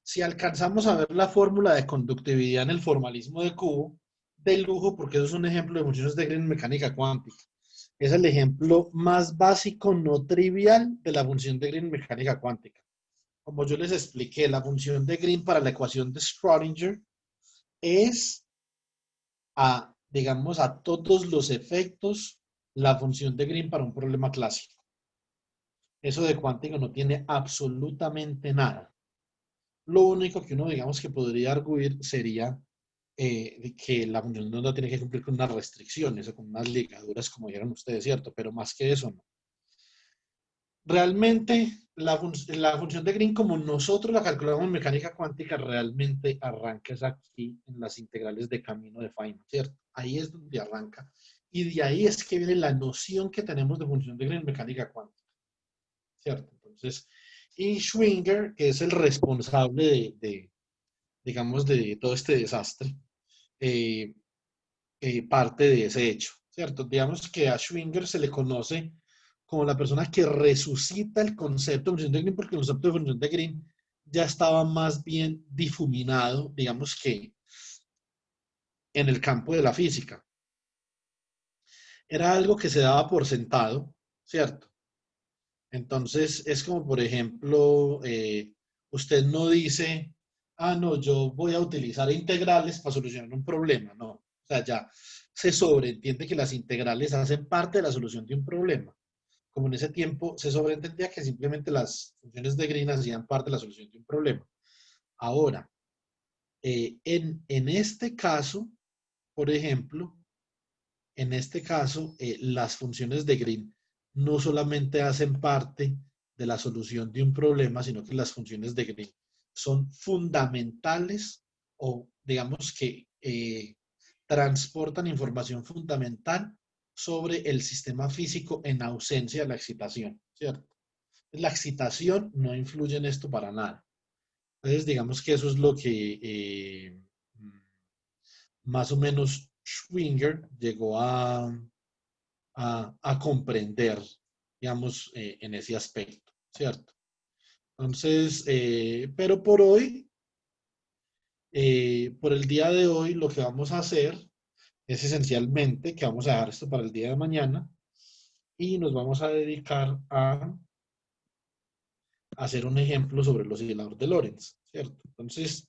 Si alcanzamos a ver la fórmula de conductividad en el formalismo de Q, de lujo, porque eso es un ejemplo de funciones de Green en mecánica cuántica. Es el ejemplo más básico, no trivial, de la función de Green en mecánica cuántica. Como yo les expliqué, la función de Green para la ecuación de Schrödinger es digamos, a todos los efectos la función de Green para un problema clásico. Eso de cuántico no tiene absolutamente nada. Lo único que uno, digamos, que podría arguir sería que la función de onda tiene que cumplir con unas restricciones o con unas ligaduras, como dijeron ustedes, ¿cierto? Pero más que eso, no. Realmente, la función de Green, como nosotros la calculamos en mecánica cuántica, realmente arranca es aquí en las integrales de camino de Feynman, ¿cierto? Ahí es donde arranca. Y de ahí es que viene la noción que tenemos de función de Green en mecánica cuántica, ¿cierto? Entonces, y Schwinger, que es el responsable digamos, de todo este desastre, eh, parte de ese hecho, ¿cierto? Digamos que a Schwinger se le conoce como la persona que resucita el concepto de función de Green, porque el concepto de función de Green ya estaba más bien difuminado, digamos que en el campo de la física. Era algo que se daba por sentado, ¿cierto? Entonces, es como, por ejemplo, usted no dice, ah, no, yo voy a utilizar integrales para solucionar un problema, no. O sea, ya se sobreentiende que las integrales hacen parte de la solución de un problema. Como en ese tiempo se sobreentendía que simplemente las funciones de Green hacían parte de la solución de un problema. Ahora, en este caso, por ejemplo, en este caso, las funciones de Green no solamente hacen parte de la solución de un problema, sino que las funciones de Green son fundamentales o digamos que transportan información fundamental sobre el sistema físico en ausencia de la excitación, ¿cierto? La excitación no influye en esto para nada. Entonces, digamos que eso es lo que más o menos Schwinger llegó a comprender, digamos, en ese aspecto, ¿cierto? Entonces, pero por hoy, por el día de hoy, lo que vamos a hacer es esencialmente que vamos a dejar esto para el día de mañana y nos vamos a dedicar a hacer un ejemplo sobre el oscilador de Lorentz, ¿cierto? Entonces,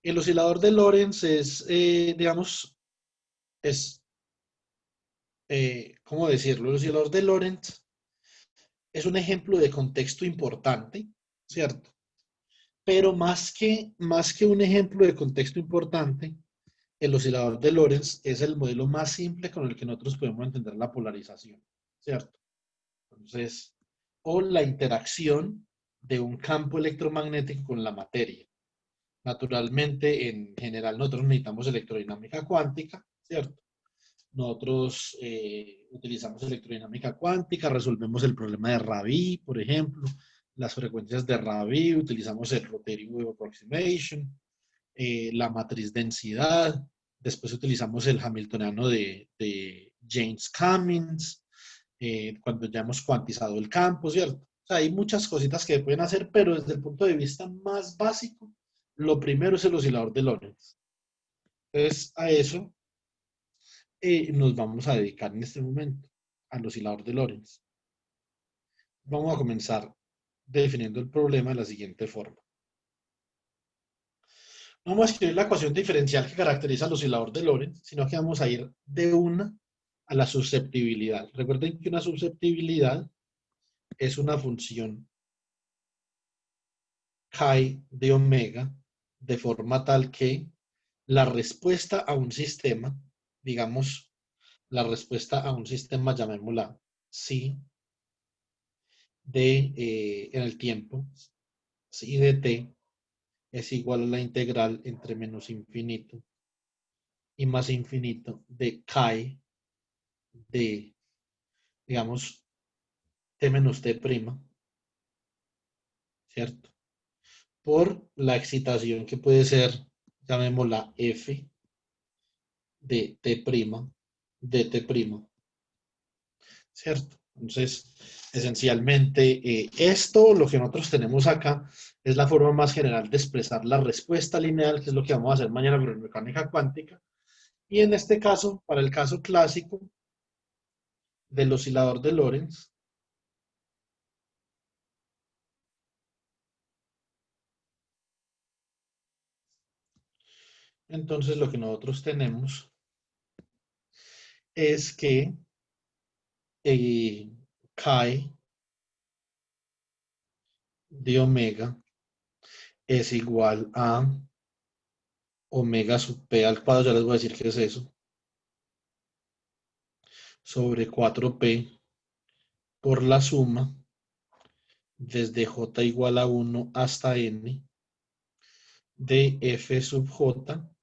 el oscilador de Lorentz es, digamos, es, ¿cómo decirlo? El oscilador de Lorentz es un ejemplo de contexto importante, ¿cierto? Pero más que un ejemplo de contexto importante, el oscilador de Lorentz es el modelo más simple con el que nosotros podemos entender la polarización, ¿cierto? Entonces, o la interacción de un campo electromagnético con la materia. Naturalmente, en general, nosotros necesitamos electrodinámica cuántica, ¿cierto? Nosotros utilizamos electrodinámica cuántica, resolvemos el problema de Rabi, por ejemplo, las frecuencias de Rabi, utilizamos el Rotary Wave Approximation, la matriz densidad, después utilizamos el hamiltoniano de James Cummings, cuando ya hemos cuantizado el campo, ¿cierto? O sea, hay muchas cositas que pueden hacer, pero desde el punto de vista más básico, lo primero es el oscilador de Lorentz. Entonces, a eso nos vamos a dedicar en este momento, al oscilador de Lorentz. Vamos a comenzar definiendo el problema de la siguiente forma. No vamos a escribir la ecuación diferencial que caracteriza al oscilador de Lorentz, sino que vamos a ir de una a la susceptibilidad. Recuerden que una susceptibilidad es una función chi de omega de forma tal que la respuesta a un sistema, digamos, la respuesta a un sistema, llamémosla psi de en el tiempo, psi de t es igual a la integral entre menos infinito y más infinito de chi de, digamos, t menos t prima, ¿cierto? Por la excitación que puede ser, llamémosla f de t prima, de t prima, ¿cierto? Entonces, esencialmente, esto, lo que nosotros tenemos acá, es la forma más general de expresar la respuesta lineal, que es lo que vamos a hacer mañana con mecánica cuántica. Y en este caso, para el caso clásico del oscilador de Lorentz, entonces lo que nosotros tenemos es que chi de omega es igual a omega sub p al cuadrado, ya les voy a decir qué es eso, sobre 4p por la suma desde j igual a 1 hasta n de f sub j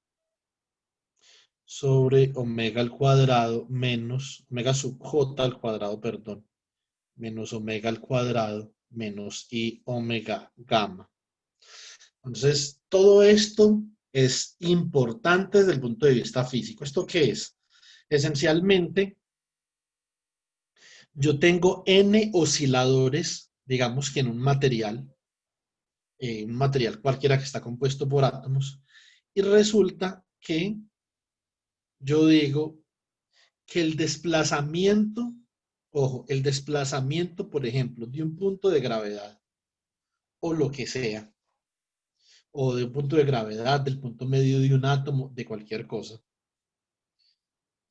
sobre omega al cuadrado menos omega sub j al cuadrado, perdón, menos omega al cuadrado menos i omega gamma. Entonces, todo esto es importante desde el punto de vista físico. ¿Esto qué es? Esencialmente, yo tengo n osciladores, digamos que en un material cualquiera que está compuesto por átomos, y resulta que yo digo que el desplazamiento, ojo, el desplazamiento, por ejemplo, de un punto de gravedad, o lo que sea, o de un punto de gravedad, del punto medio de un átomo, de cualquier cosa,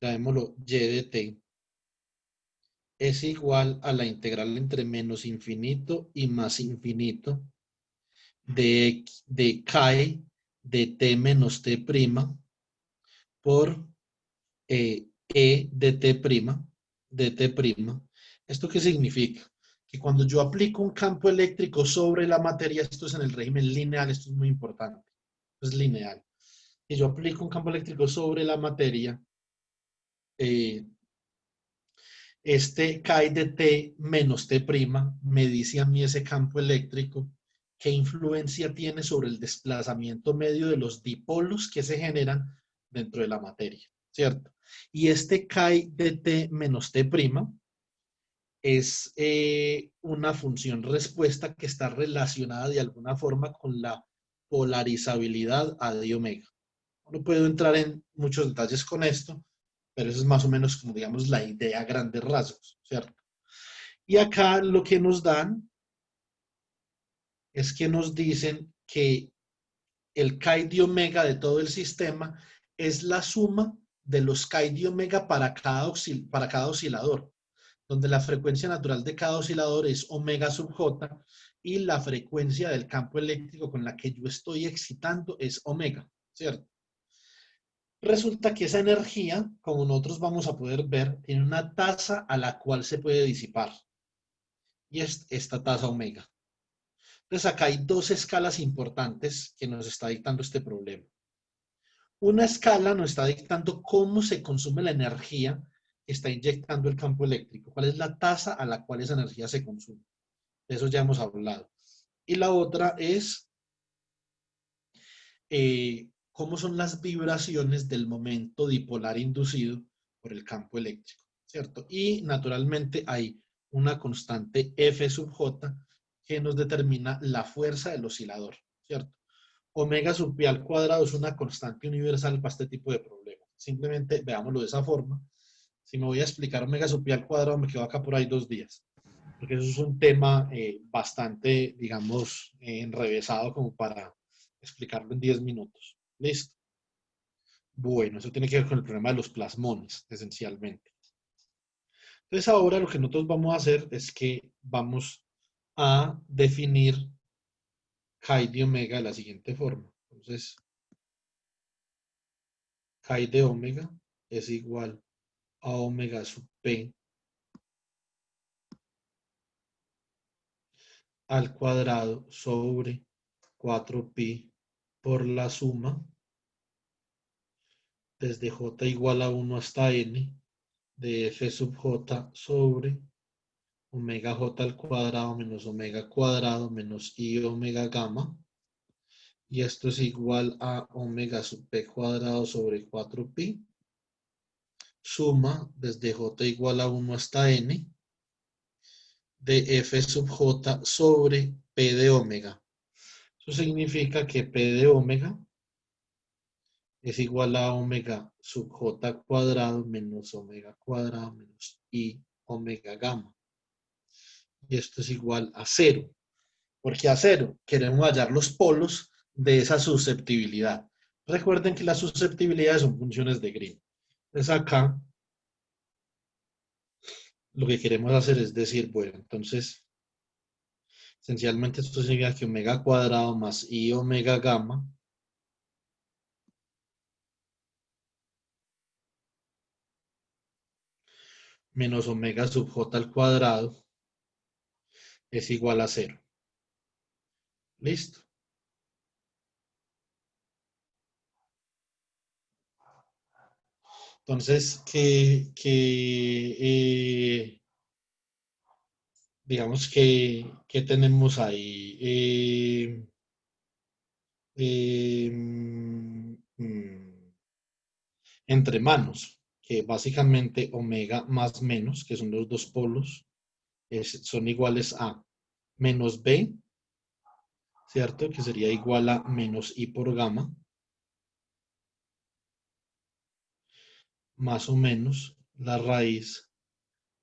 llamémoslo y de t, es igual a la integral entre menos infinito y más infinito de chi de t menos t prima por e de t prima, de T'. ¿Esto qué significa? Que cuando yo aplico un campo eléctrico sobre la materia, esto es en el régimen lineal, esto es muy importante, es lineal. Que yo aplico un campo eléctrico sobre la materia, eh, este Chi de T menos T' me dice a mí ese campo eléctrico qué influencia tiene sobre el desplazamiento medio de los dipolos que se generan dentro de la materia, ¿cierto? Y este Chi de T menos T' es una función respuesta que está relacionada de alguna forma con la polarizabilidad a de omega. No puedo entrar en muchos detalles con esto, pero eso es más o menos como, digamos, la idea a grandes rasgos, ¿cierto? Y acá lo que nos dan es que nos dicen que el chi de omega de todo el sistema es la suma de los chi de omega para cada oscilador, donde la frecuencia natural de cada oscilador es omega sub j y la frecuencia del campo eléctrico con la que yo estoy excitando es omega, ¿cierto? Resulta que esa energía, como nosotros vamos a poder ver, tiene una tasa a la cual se puede disipar. Y es esta tasa omega. Entonces acá hay dos escalas importantes que nos está dictando este problema. Una escala nos está dictando cómo se consume la energía que está inyectando el campo eléctrico. ¿Cuál es la tasa a la cual esa energía se consume? De eso ya hemos hablado. Y la otra es cómo son las vibraciones del momento dipolar inducido por el campo eléctrico, ¿cierto? Y naturalmente hay una constante F sub J que nos determina la fuerza del oscilador, ¿cierto? Omega sub pi al cuadrado es una constante universal para este tipo de problemas. Simplemente veámoslo de esa forma. Si me voy a explicar omega sub pi al cuadrado, me quedo acá por ahí 2 días, porque eso es un tema bastante, digamos, enrevesado como para explicarlo en 10 minutos. ¿Listo? Bueno, eso tiene que ver con el problema de los plasmones, esencialmente. Entonces ahora lo que nosotros vamos a hacer es que vamos a definir chi de omega de la siguiente forma. Entonces, chi de omega es igual a omega sub p al cuadrado sobre 4pi por la suma desde j igual a 1 hasta n de f sub j sobre omega j al cuadrado menos omega cuadrado menos i omega gamma. Y esto es igual a omega sub p cuadrado sobre 4pi. Suma desde j igual a 1 hasta n de f sub j sobre p de omega. Eso significa que p de omega es igual a omega sub j cuadrado menos omega cuadrado menos i omega gamma. Y esto es igual a 0. ¿Por qué a 0? Queremos hallar los polos de esa susceptibilidad. Recuerden que las susceptibilidades son funciones de Green. Entonces acá lo que queremos hacer es decir, bueno, entonces esencialmente esto significa que omega cuadrado más i omega gamma menos omega sub j al cuadrado es igual a 0. ¿Listo? Entonces, digamos que tenemos ahí entre manos, que básicamente omega más menos, que son los dos polos, son iguales a menos b, ¿cierto? Que sería igual a menos i por gamma, más o menos la raíz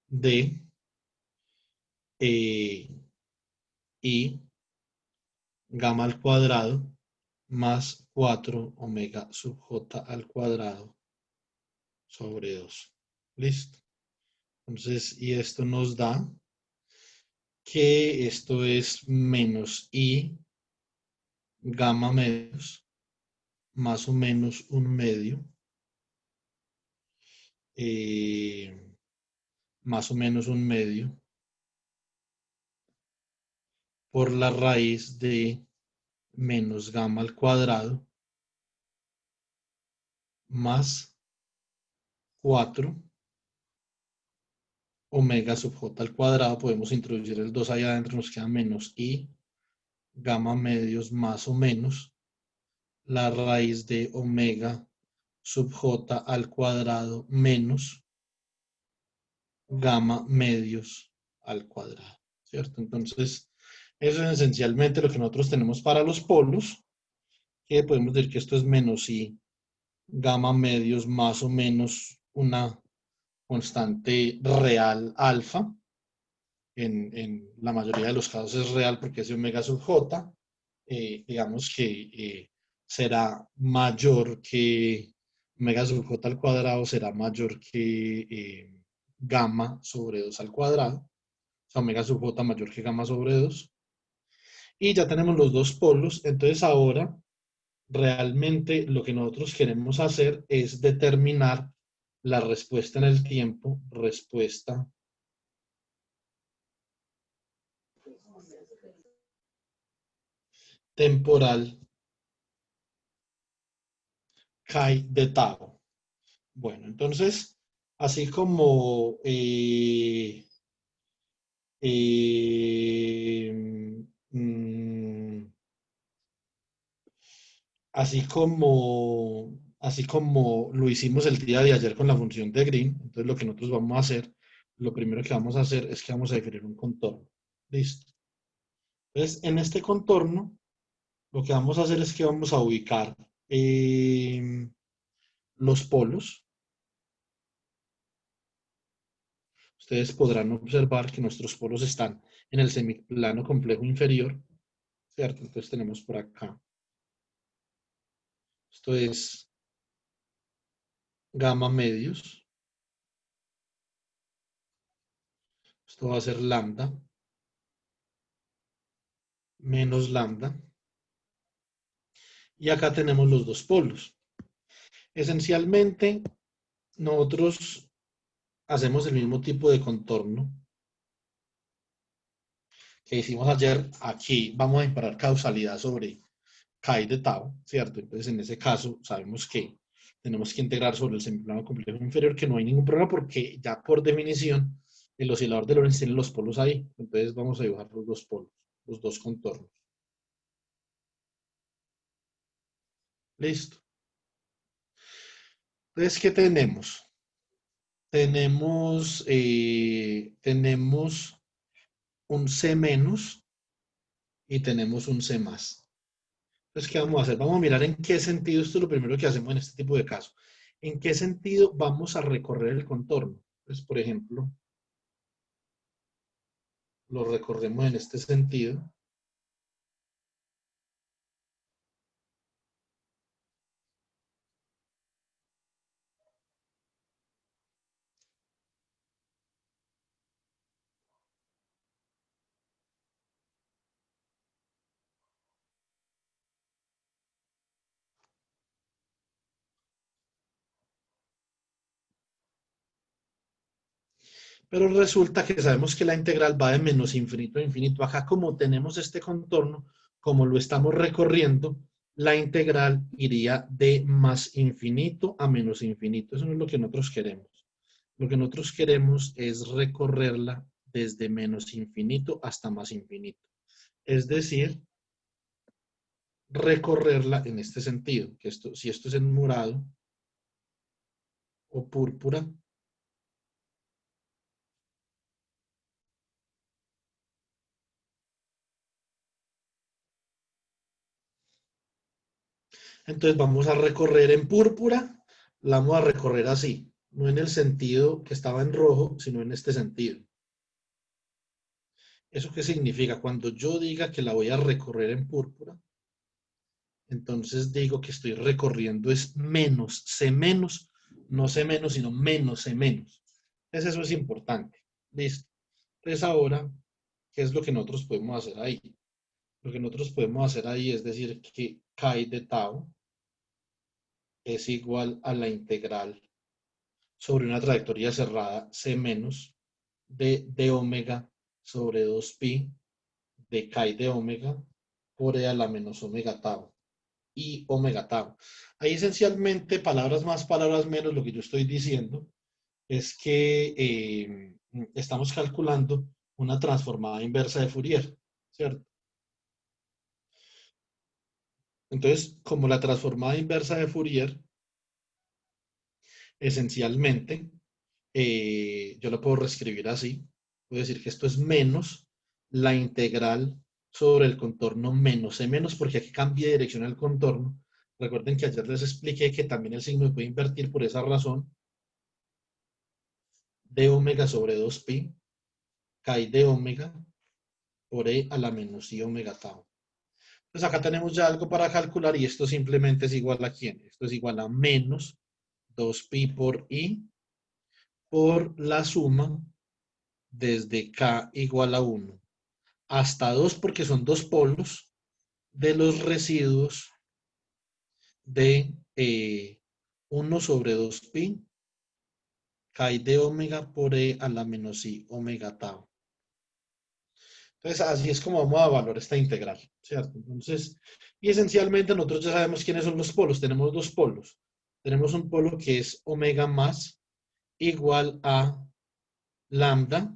de i gamma al cuadrado más 4 omega sub j al cuadrado sobre 2. ¿Listo? Entonces, y esto nos da que esto es menos i gamma medios más o menos 1 medio más o menos 1/2 por la raíz de menos gamma al cuadrado más 4 omega sub j al cuadrado. Podemos introducir el 2 allá adentro, nos queda menos i gamma medios más o menos la raíz de omega sub j al cuadrado menos gamma medios al cuadrado, ¿cierto? Entonces, eso es esencialmente lo que nosotros tenemos para los polos, que podemos decir que esto es menos i gamma medios más o menos una constante real alfa. En la mayoría de los casos es real porque es omega sub j. Digamos que será mayor que omega sub j al cuadrado, será mayor que gamma sobre 2 al cuadrado. O sea, omega sub j mayor que gamma sobre 2. Y ya tenemos los dos polos. Entonces ahora realmente lo que nosotros queremos hacer es determinar la respuesta en el tiempo, respuesta temporal chi de tau. Bueno, entonces, así como eh, mm, así como lo hicimos el día de ayer con la función de Green, entonces lo que nosotros vamos a hacer, lo primero que vamos a hacer es que vamos a definir un contorno. Listo. Entonces, en este contorno, lo que vamos a hacer es que vamos a ubicar los polos. Ustedes podrán observar que nuestros polos están en el semiplano complejo inferior, ¿cierto? Entonces tenemos por acá. Esto es gamma medios. Esto va a ser lambda menos lambda. Y acá tenemos los dos polos. Esencialmente, nosotros hacemos el mismo tipo de contorno que hicimos ayer. Aquí vamos a imparar causalidad sobre chi de tau, ¿cierto? Entonces, en ese caso, sabemos que tenemos que integrar sobre el semiplano complejo inferior, que no hay ningún problema porque ya por definición el oscilador de Lorentz tiene los polos ahí. Entonces, vamos a dibujar los dos polos, los dos contornos. Listo. Entonces, ¿qué tenemos? Tenemos un C menos y tenemos un C más. Entonces, ¿qué vamos a hacer? Vamos a mirar en qué sentido, esto es lo primero que hacemos en este tipo de casos. ¿En qué sentido vamos a recorrer el contorno? Pues, por ejemplo, lo recorremos en este sentido. Pero resulta que sabemos que la integral va de menos infinito a infinito. Acá como tenemos este contorno, como lo estamos recorriendo, la integral iría de más infinito a menos infinito. Eso no es lo que nosotros queremos. Lo que nosotros queremos es recorrerla desde menos infinito hasta más infinito. Es decir, recorrerla en este sentido. Que esto, si esto es en morado o púrpura, entonces vamos a recorrer en púrpura, la vamos a recorrer así, no en el sentido que estaba en rojo, sino en este sentido. ¿Eso qué significa? Cuando yo diga que la voy a recorrer en púrpura, entonces digo que estoy recorriendo es menos, C menos, no C menos, sino menos C menos. Entonces eso es importante. Listo. Entonces ahora, ¿qué es lo que nosotros podemos hacer ahí? Lo que nosotros podemos hacer ahí es decir que chi de tau es igual a la integral sobre una trayectoria cerrada C menos de d omega sobre 2pi de chi de omega por e a la menos omega tau y omega tau. Ahí esencialmente, palabras más, palabras menos, lo que yo estoy diciendo es que estamos calculando una transformada inversa de Fourier, ¿cierto? Entonces, como la transformada inversa de Fourier, esencialmente, yo lo puedo reescribir así. Puedo decir que esto es menos la integral sobre el contorno menos e menos, porque aquí cambia de dirección el contorno. Recuerden que ayer les expliqué que también el signo puede invertir por esa razón. De omega sobre 2pi, chi de omega por e a la menos i omega tau. Entonces acá tenemos ya algo para calcular y esto simplemente es igual a ¿quién? Esto es igual a menos 2pi por i por la suma desde k igual a 1 hasta 2 porque son dos polos de los residuos de 1 sobre 2pi chi de omega por e a la menos i omega tau. Entonces, así es como vamos a evaluar esta integral, ¿cierto? Entonces, y esencialmente nosotros ya sabemos quiénes son los polos. Tenemos dos polos. Tenemos un polo que es omega más igual a lambda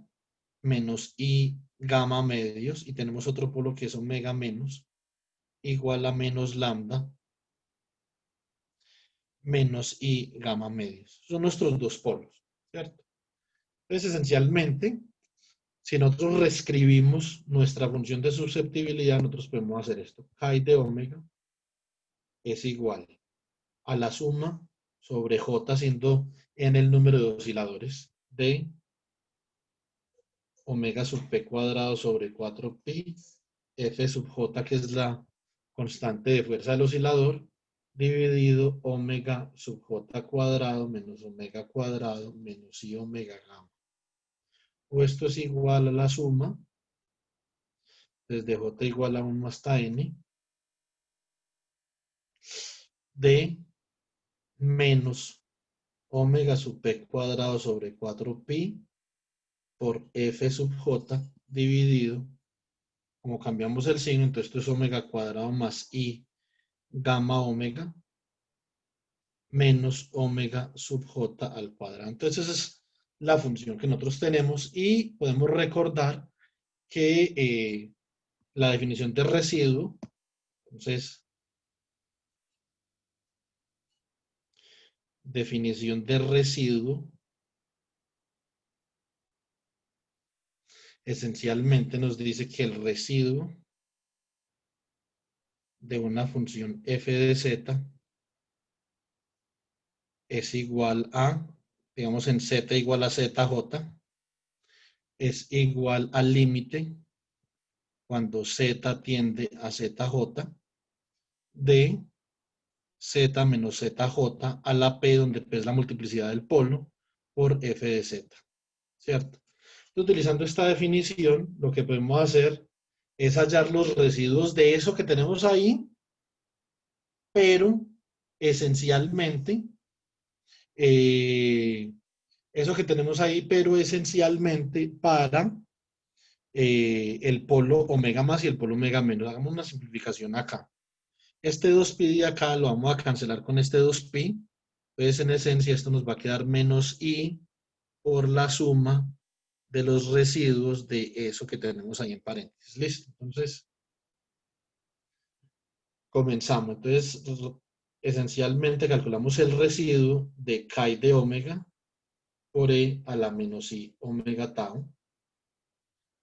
menos i gamma medios. Y tenemos otro polo que es omega menos igual a menos lambda menos i gamma medios. Son nuestros dos polos, ¿cierto? Entonces, esencialmente, si nosotros reescribimos nuestra función de susceptibilidad, nosotros podemos hacer esto. Chi de omega es igual a la suma sobre j siendo en el número de osciladores de omega sub p cuadrado sobre 4pi f sub j, que es la constante de fuerza del oscilador, dividido omega sub j cuadrado menos omega cuadrado menos i omega gamma. O esto es igual a la suma desde j igual a 1 hasta n de menos omega sub p cuadrado sobre 4pi por f sub j dividido, como cambiamos el signo, entonces esto es omega cuadrado más i gamma omega menos omega sub j al cuadrado. Entonces esa es la función que nosotros tenemos y podemos recordar que la definición de residuo, entonces definición de residuo esencialmente nos dice que el residuo de una función f de z es igual a, digamos en z igual a zj, es igual al límite cuando z tiende a zj de z menos zj a la p, donde p es la multiplicidad del polo, por f de z, ¿cierto? Utilizando esta definición, lo que podemos hacer es hallar los residuos de eso que tenemos ahí, pero esencialmente, eso que tenemos ahí, pero esencialmente para el polo omega más y el polo omega menos. Hagamos una simplificación acá. Este 2pi de acá lo vamos a cancelar con este 2pi. Entonces, en esencia, esto nos va a quedar menos i por la suma de los residuos de eso que tenemos ahí en paréntesis. Listo. Entonces, comenzamos. Entonces, esencialmente calculamos el residuo de chi de omega por e a la menos i omega tau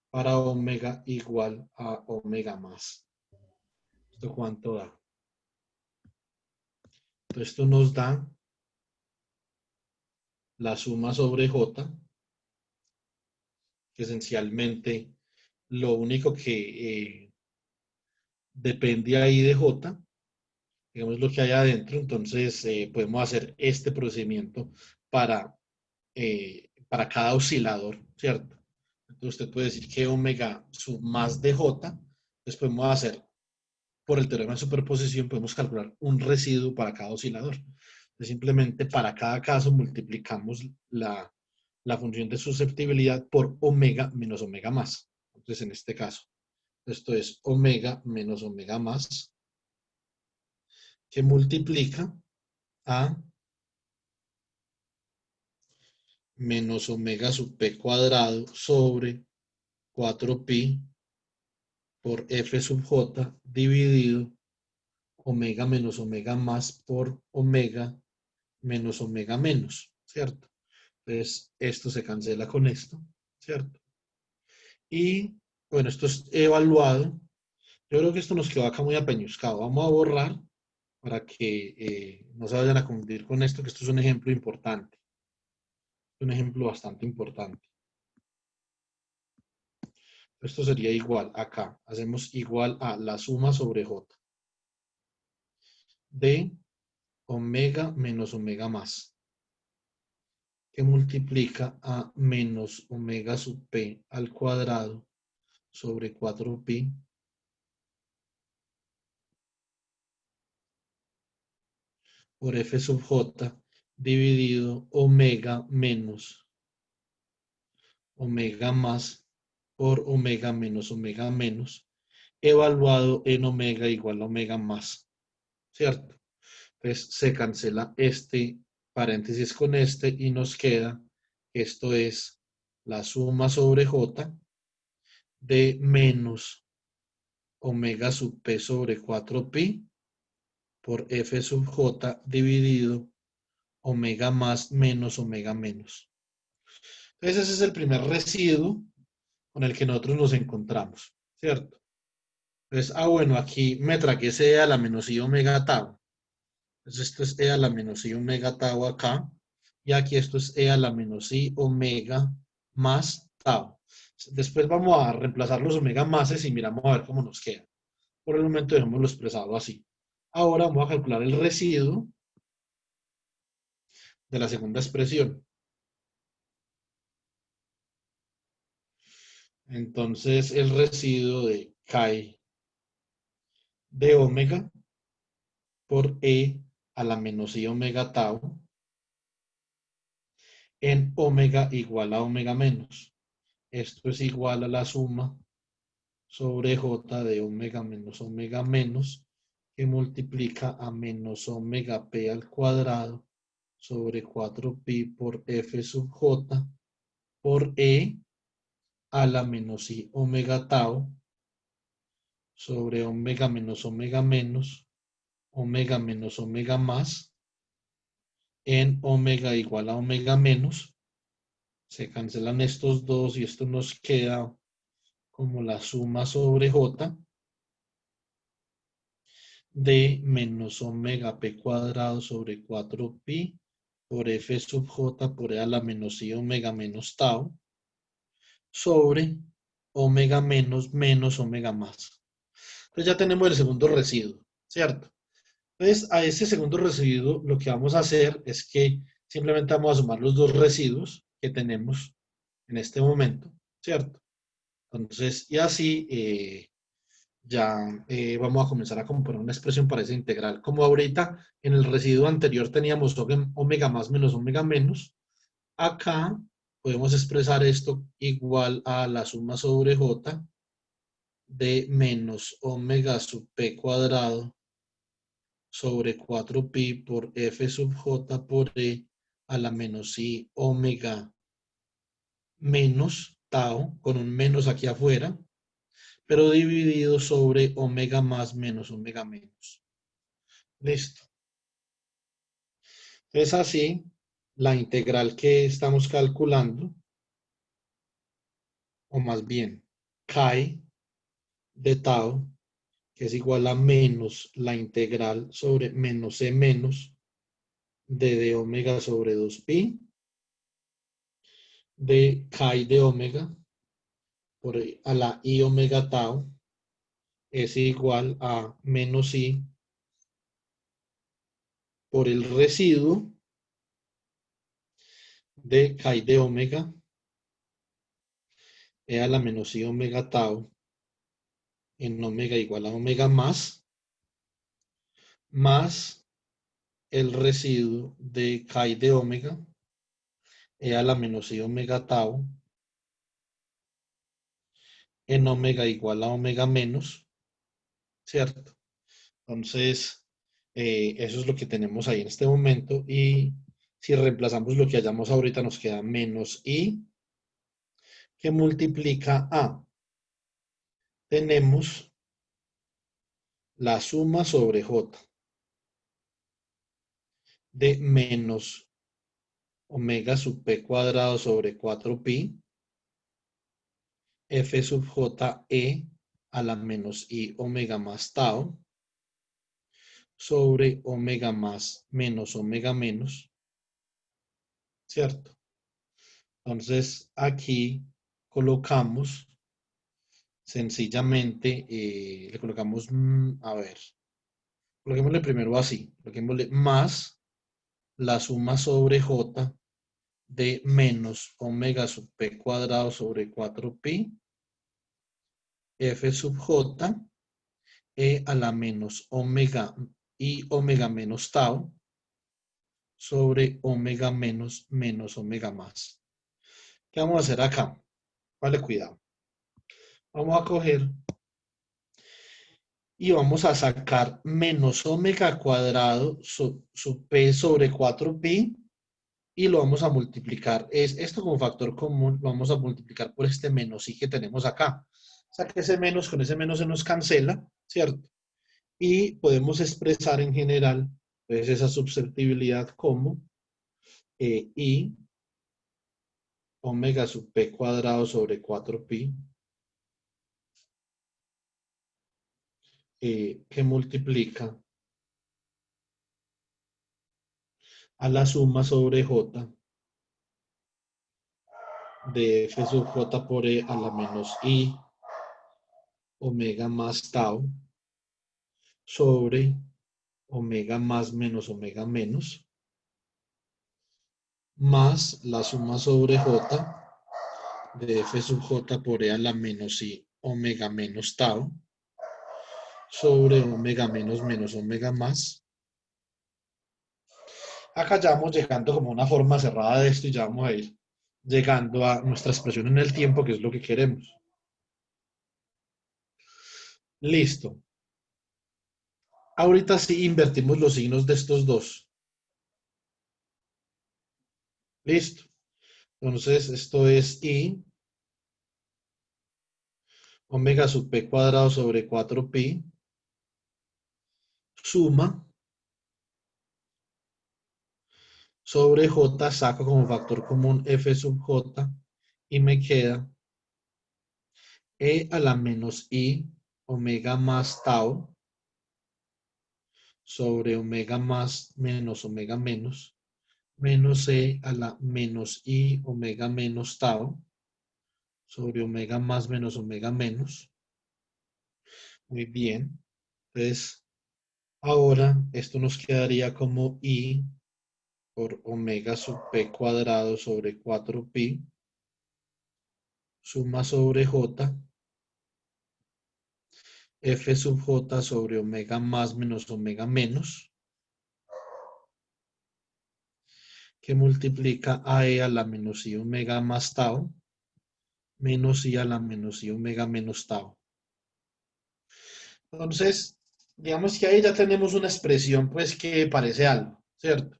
para omega igual a omega más. ¿Esto cuánto da? Entonces, esto nos da la suma sobre j, que esencialmente lo único que depende ahí de j, digamos lo que hay adentro, entonces podemos hacer este procedimiento para cada oscilador, ¿cierto? Entonces usted puede decir que omega sub más de j, entonces podemos hacer, por el teorema de superposición, podemos calcular un residuo para cada oscilador. Entonces simplemente para cada caso multiplicamos la función de susceptibilidad por omega menos omega más. Entonces, en este caso, esto es omega menos omega más, que multiplica a menos omega sub p cuadrado sobre 4pi por f sub j dividido omega menos omega más por omega menos omega menos, ¿cierto? Entonces, esto se cancela con esto, ¿cierto? Y, bueno, esto es evaluado. Yo creo que esto nos quedó acá muy apeñuscado. Vamos a borrar para que no se vayan a confundir con esto, que esto es un ejemplo importante. Un ejemplo bastante importante. Esto sería igual acá. Hacemos igual a la suma sobre j de omega menos omega más, que multiplica a menos omega sub p al cuadrado sobre 4pi por f sub j dividido omega menos omega más por omega menos, evaluado en omega igual a omega más, ¿cierto? Entonces se cancela este paréntesis con este y nos queda, esto es la suma sobre j de menos omega sub p sobre 4pi por f sub j dividido omega más menos omega menos. Entonces ese es el primer residuo con el que nosotros nos encontramos, ¿cierto? Entonces, bueno, aquí me tragué ese e a la menos i omega tau. Entonces esto es e a la menos i omega tau acá. Y aquí esto es e a la menos i omega más tau. Después vamos a reemplazar los omega máses y miramos a ver cómo nos queda. Por el momento dejémoslo expresado así. Ahora vamos a calcular el residuo de la segunda expresión. Entonces el residuo de chi de omega por e a la menos i omega tau en omega igual a omega menos. Esto es igual a la suma sobre j de omega menos, que multiplica a menos omega p al cuadrado sobre 4pi por f sub j por e a la menos i omega tau sobre omega menos omega más en omega igual a omega menos. Se cancelan estos dos y esto nos queda como la suma sobre j de menos omega p cuadrado sobre 4pi por f sub j por e a la menos i omega menos tau sobre omega menos omega más. Entonces ya tenemos el segundo residuo, ¿cierto? Entonces a ese segundo residuo lo que vamos a hacer es que simplemente vamos a sumar los dos residuos que tenemos en este momento, ¿cierto? Entonces, y así ya vamos a comenzar a componer una expresión para esa integral. Como ahorita en el residuo anterior teníamos omega más menos omega menos, acá podemos expresar esto igual a la suma sobre j de menos omega sub p cuadrado sobre 4pi por f sub j por e a la menos i omega menos tau, con un menos aquí afuera, pero dividido sobre omega más menos omega menos. Listo. Es así la integral que estamos calculando, o más bien, chi de tau, que es igual a menos la integral sobre menos e menos de omega sobre 2pi, de chi de omega por a la i omega tau, es igual a menos i por el residuo de chi de omega e a la menos i omega tau en omega igual a omega más el residuo de chi de omega E a la menos I omega tau en omega igual a omega menos, ¿cierto? Entonces, eso es lo que tenemos ahí en este momento. Y si reemplazamos lo que hallamos ahorita, nos queda menos I que multiplica A. Tenemos la suma sobre J de menos omega sub p cuadrado sobre 4pi f sub j e a la menos I omega más tau sobre omega más menos omega menos, ¿cierto? Entonces aquí colocamos sencillamente, le colocamos, a ver, coloquémosle primero así, coloquémosle más la suma sobre j de menos omega sub p cuadrado sobre 4pi f sub j e a la menos omega y omega menos tau sobre omega menos menos omega más. ¿Qué vamos a hacer acá? Vale, cuidado. Vamos a coger y vamos a sacar menos omega cuadrado sub p sobre 4pi y lo vamos a multiplicar. Esto como factor común lo vamos a multiplicar por este menos i que tenemos acá. O sea que ese menos con ese menos se nos cancela, ¿cierto? Y podemos expresar en general pues, esa susceptibilidad como i omega sub p cuadrado sobre 4pi que multiplica a la suma sobre j de f sub j por e a la menos i omega más tau sobre omega más menos omega menos más la suma sobre j de f sub j por e a la menos i omega menos tau sobre omega menos menos omega más. Acá ya vamos llegando como una forma cerrada de esto y ya vamos a ir llegando a nuestra expresión en el tiempo, que es lo que queremos. Listo. Ahorita sí invertimos los signos de estos dos. Listo. Entonces, esto es i omega sub p cuadrado sobre 4pi suma sobre j, saco como factor común f sub j y me queda e a la menos i omega más tau sobre omega más menos omega menos e a la menos i omega menos tau sobre omega más menos omega menos. Muy bien. Entonces, ahora esto nos quedaría como i por omega sub p cuadrado sobre 4pi suma sobre j f sub j sobre omega más menos omega menos que multiplica a e a la menos i omega más tau menos i a la menos i omega menos tau. Entonces, digamos que ahí ya tenemos una expresión pues que parece algo, ¿cierto?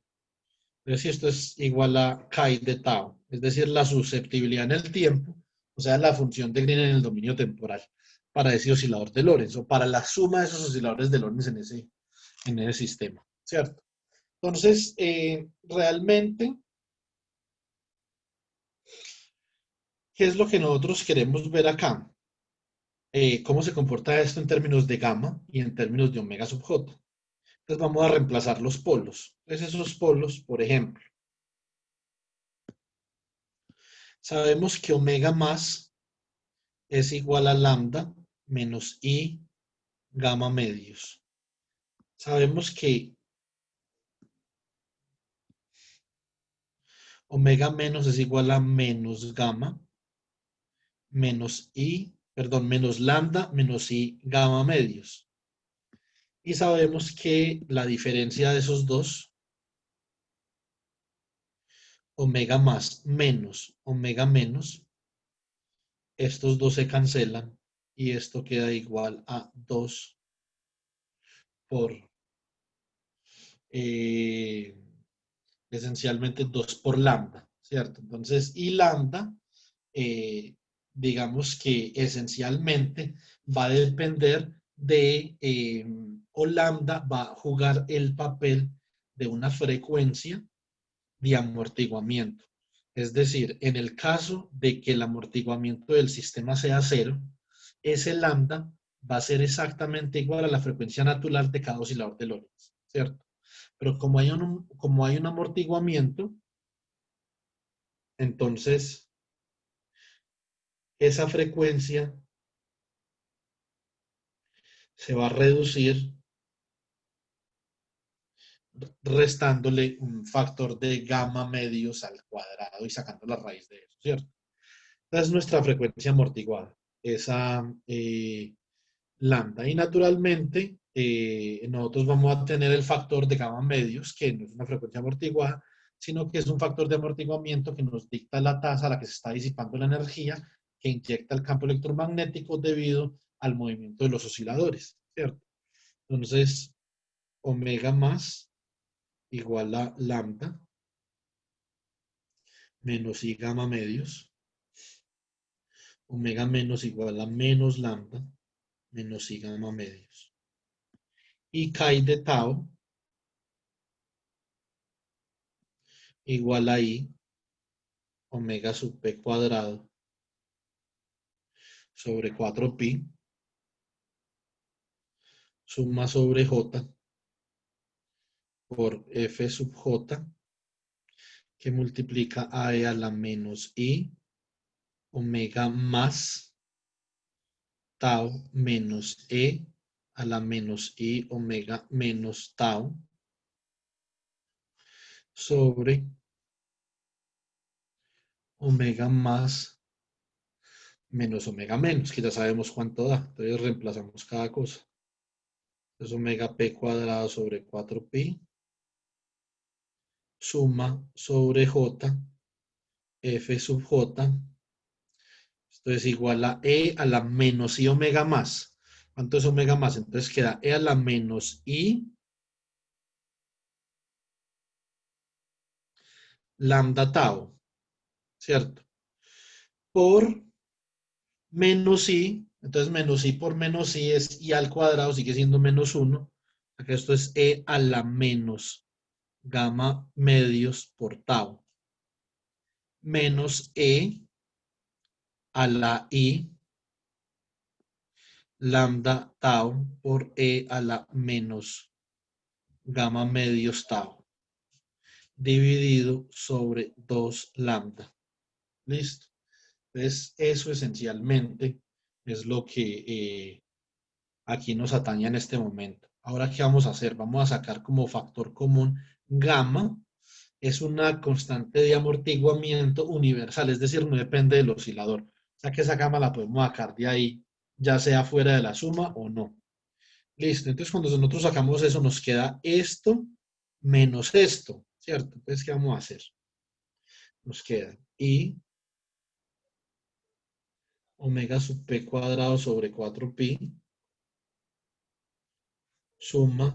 Entonces, si esto es igual a chi de tau, es decir, la susceptibilidad en el tiempo, o sea, la función de Green en el dominio temporal para ese oscilador de Lorentz o para la suma de esos osciladores de Lorentz en ese sistema, ¿cierto? Entonces, realmente, ¿qué es lo que nosotros queremos ver acá? ¿Cómo se comporta esto en términos de gamma y en términos de omega sub j? Entonces vamos a reemplazar los polos. Entonces esos polos, por ejemplo, sabemos que omega más es igual a lambda menos i gamma medios. Sabemos que omega menos es igual a menos gamma menos i, perdón, menos lambda menos i gamma medios. Y sabemos que la diferencia de esos dos omega más menos omega menos, estos dos se cancelan y esto queda igual a 2 por, eh, esencialmente 2 por lambda, ¿cierto? Entonces, y lambda, eh, digamos que esencialmente va a depender o lambda va a jugar el papel de una frecuencia de amortiguamiento. Es decir, en el caso de que el amortiguamiento del sistema sea cero, ese lambda va a ser exactamente igual a la frecuencia natural de cada oscilador de Lorentz, ¿cierto? Pero como hay un amortiguamiento, entonces esa frecuencia se va a reducir restándole un factor de gamma medios al cuadrado y sacando la raíz de eso, ¿cierto? Esa es nuestra frecuencia amortiguada, esa lambda. Y naturalmente, nosotros vamos a tener el factor de gamma medios, que no es una frecuencia amortiguada, sino que es un factor de amortiguamiento que nos dicta la tasa a la que se está disipando la energía que inyecta el campo electromagnético debido al movimiento de los osciladores, ¿cierto? Entonces, omega más igual a lambda menos i gamma medios, omega menos igual a menos lambda menos i gamma medios. Y chi de tau igual a i omega sub p cuadrado sobre 4pi suma sobre j por f sub j que multiplica a e a la menos i omega más tau menos e a la menos i omega menos tau sobre omega más menos omega menos, que ya sabemos cuánto da. Entonces reemplazamos cada cosa. Entonces omega p cuadrado sobre 4pi suma sobre j f sub j. Esto es igual a e a la menos i omega más. ¿Cuánto es omega más? Entonces queda e a la menos i lambda tau, ¿cierto? Por menos i, entonces menos i por menos i es i al cuadrado, sigue siendo menos 1. Acá esto es e a la menos gamma medios por tau. Menos e a la i lambda tau por e a la menos gamma medios tau dividido sobre 2 lambda. ¿Listo? Entonces, eso esencialmente es lo que aquí nos atañe en este momento. Ahora, ¿qué vamos a hacer? Vamos a sacar como factor común gamma. Es una constante de amortiguamiento universal, es decir, no depende del oscilador. O sea que esa gamma la podemos sacar de ahí, ya sea fuera de la suma o no. Listo, entonces cuando nosotros sacamos eso nos queda esto menos esto, ¿cierto? Entonces, ¿qué vamos a hacer? Nos queda i omega sub p cuadrado sobre 4pi suma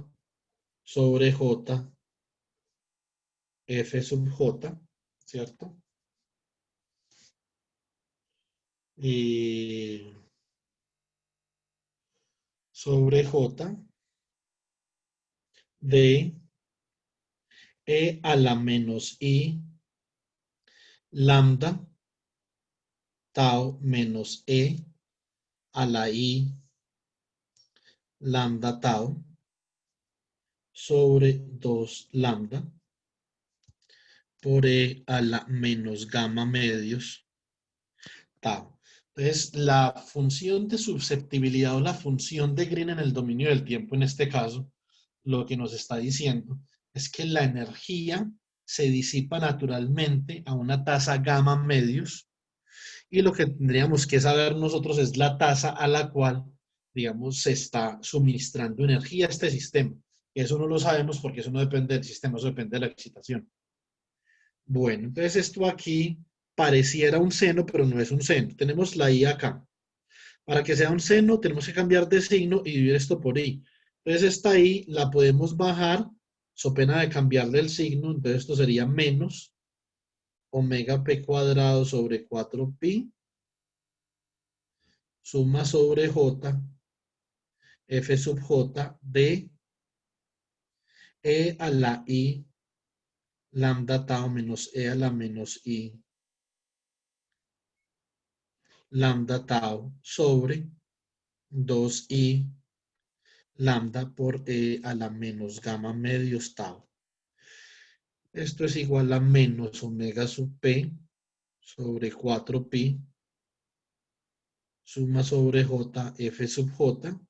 sobre j f sub j, ¿cierto? Y sobre j de e a la menos i lambda tau menos e a la i lambda tau sobre 2 lambda por e a la menos gamma medios tau. Entonces, la función de susceptibilidad o la función de Green en el dominio del tiempo, en este caso, lo que nos está diciendo es que la energía se disipa naturalmente a una tasa gamma medios y lo que tendríamos que saber nosotros es la tasa a la cual, digamos, se está suministrando energía a este sistema. Eso no lo sabemos porque eso no depende del sistema, eso depende de la excitación. Bueno, entonces esto aquí pareciera un seno, pero no es un seno. Tenemos la i acá. Para que sea un seno, tenemos que cambiar de signo y dividir esto por i. Entonces esta i la podemos bajar, so pena de cambiarle el signo. Entonces esto sería menos omega p cuadrado sobre 4pi, suma sobre j, f sub j de e a la i lambda tau menos e a la menos i lambda tau sobre 2i lambda por e a la menos gamma medios tau. Esto es igual a menos omega sub p sobre 4pi suma sobre j f sub j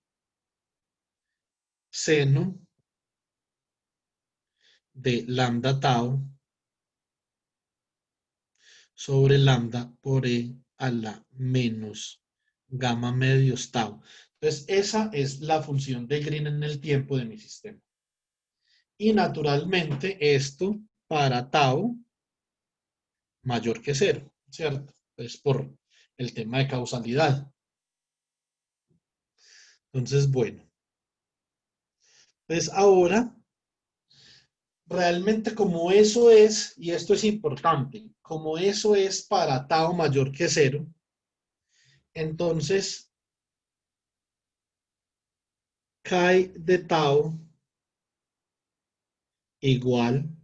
seno de lambda tau sobre lambda por e a la menos gamma medios tau. Entonces, esa es la función de Green en el tiempo de mi sistema. Y naturalmente esto para tau mayor que cero, ¿cierto? Es por el tema de causalidad. Entonces, bueno. Entonces, ahora, realmente como eso es, y esto es importante, como eso es para tau mayor que cero, entonces, chi de tau igual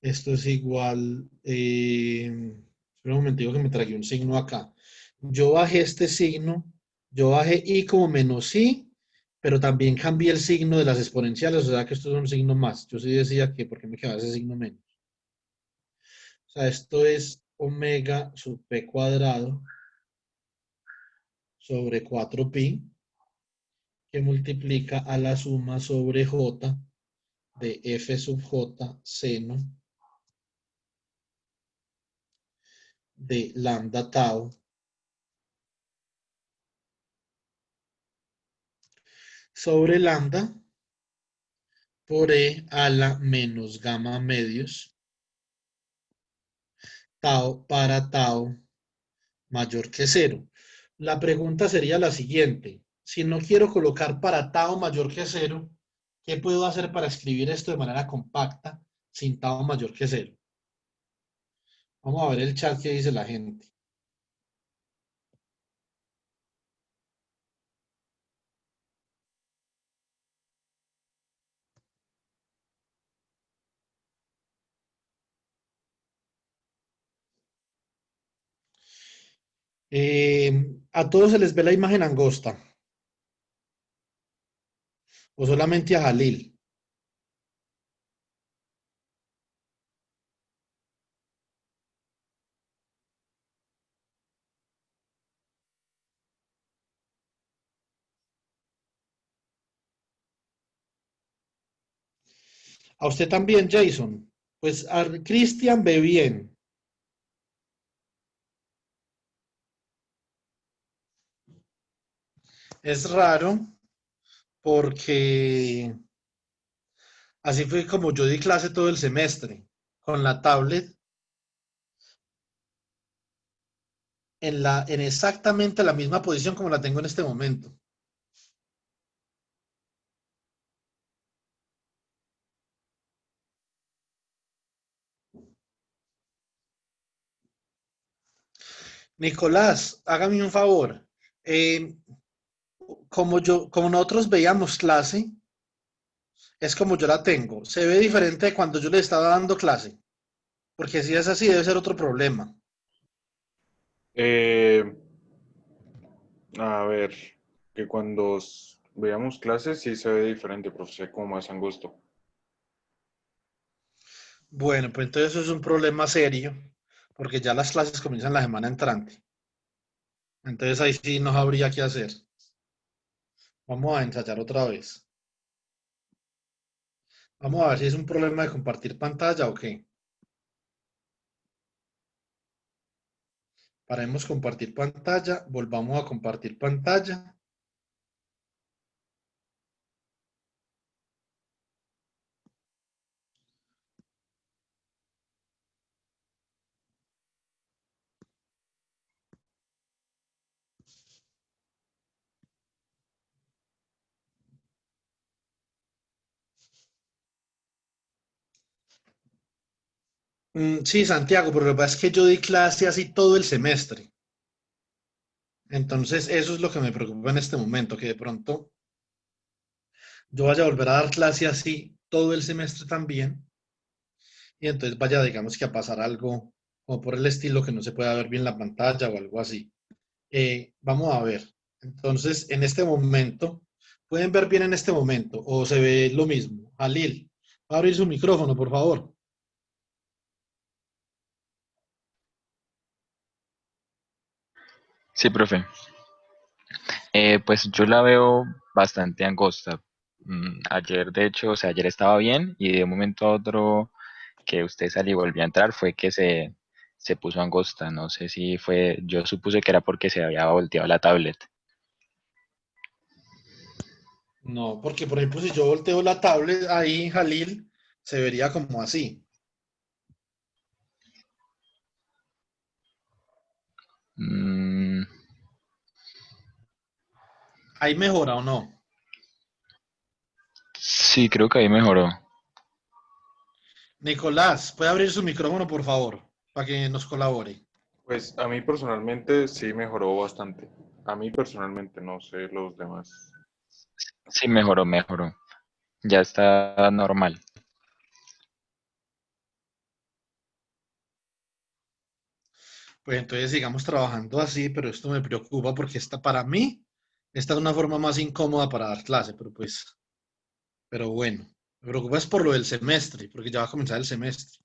esto es igual, espera un momentico que me tragué un signo acá. Yo bajé este signo, yo bajé i como menos i, pero también cambié el signo de las exponenciales, o sea que esto es un signo más. Yo sí decía que, ¿por qué me quedaba ese signo menos? O sea, esto es omega sub p cuadrado sobre 4pi, que multiplica a la suma sobre j de f sub j seno de lambda tau sobre lambda por e a la menos gamma medios tau para tau mayor que cero. La pregunta sería la siguiente. Si no quiero colocar para tau mayor que cero, ¿qué puedo hacer para escribir esto de manera compacta sin tau mayor que cero? Vamos a ver el chat que dice la gente. ¿A todos se les ve la imagen angosta? ¿O solamente a Jalil? ¿A usted también, Jason? Pues a Cristian ve bien. Es raro porque así fue como yo di clase todo el semestre, con la tablet en exactamente la misma posición como la tengo en este momento. Nicolás, hágame un favor. Eh, como nosotros veíamos clase, es como yo la tengo. Se ve diferente de cuando yo le estaba dando clase. Porque si es así, debe ser otro problema. Eh, a ver, que cuando veamos clases sí se ve diferente, profesor, como más angosto. Bueno, pues entonces eso es un problema serio, porque ya las clases comienzan la semana entrante. Entonces ahí sí no habría que hacer. Vamos a ensayar otra vez. Vamos a ver si es un problema de compartir pantalla o qué. Paremos compartir pantalla, volvamos a compartir pantalla Sí, Santiago, pero lo que pasa es que yo di clase así todo el semestre. Entonces, eso es lo que me preocupa en este momento, que de pronto yo vaya a volver a dar clase así todo el semestre también, y entonces vaya, digamos que a pasar algo como por el estilo que no se pueda ver bien la pantalla o algo así. Vamos a ver. Entonces, en este momento, ¿pueden ver bien en este momento o se ve lo mismo? Jalil, va a abrir su micrófono, por favor. Sí, profe. Pues yo la veo bastante angosta. Ayer, de hecho, o sea, ayer estaba bien y de un momento a otro que usted salió y volvió a entrar fue que se puso angosta. No sé si fue, yo supuse que era porque se había volteado la tablet. No, porque por ejemplo, si yo volteo la tablet ahí, Jalil, se vería como así. Mm, ¿Ahí mejora o no? sí, creo que ahí mejoró. Nicolás, ¿puede abrir su micrófono, por favor, para que nos colabore? Pues a mí personalmente sí mejoró bastante. A mí personalmente, no sé los demás. Sí, mejoró, mejoró. Ya está normal. Pues entonces sigamos trabajando así, pero esto me preocupa porque para mí, esta es una forma más incómoda para dar clase, pero bueno, me preocupa es por lo del semestre, porque ya va a comenzar el semestre.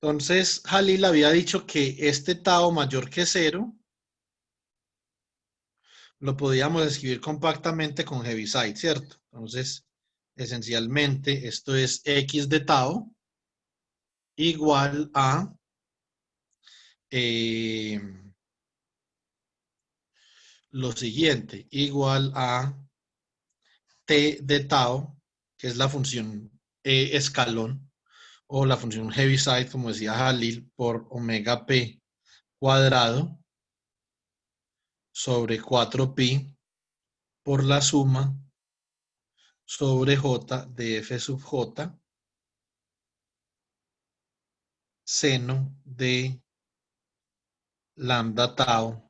Entonces, Jalil había dicho que este tau mayor que cero lo podíamos escribir compactamente con Heaviside, ¿cierto? Entonces, esencialmente, esto es x de tau igual a eh, lo siguiente, igual a t de tau, que es la función escalón, o la función Heaviside, como decía Jalil, por omega p cuadrado sobre 4pi por la suma sobre j de f sub j seno de lambda tau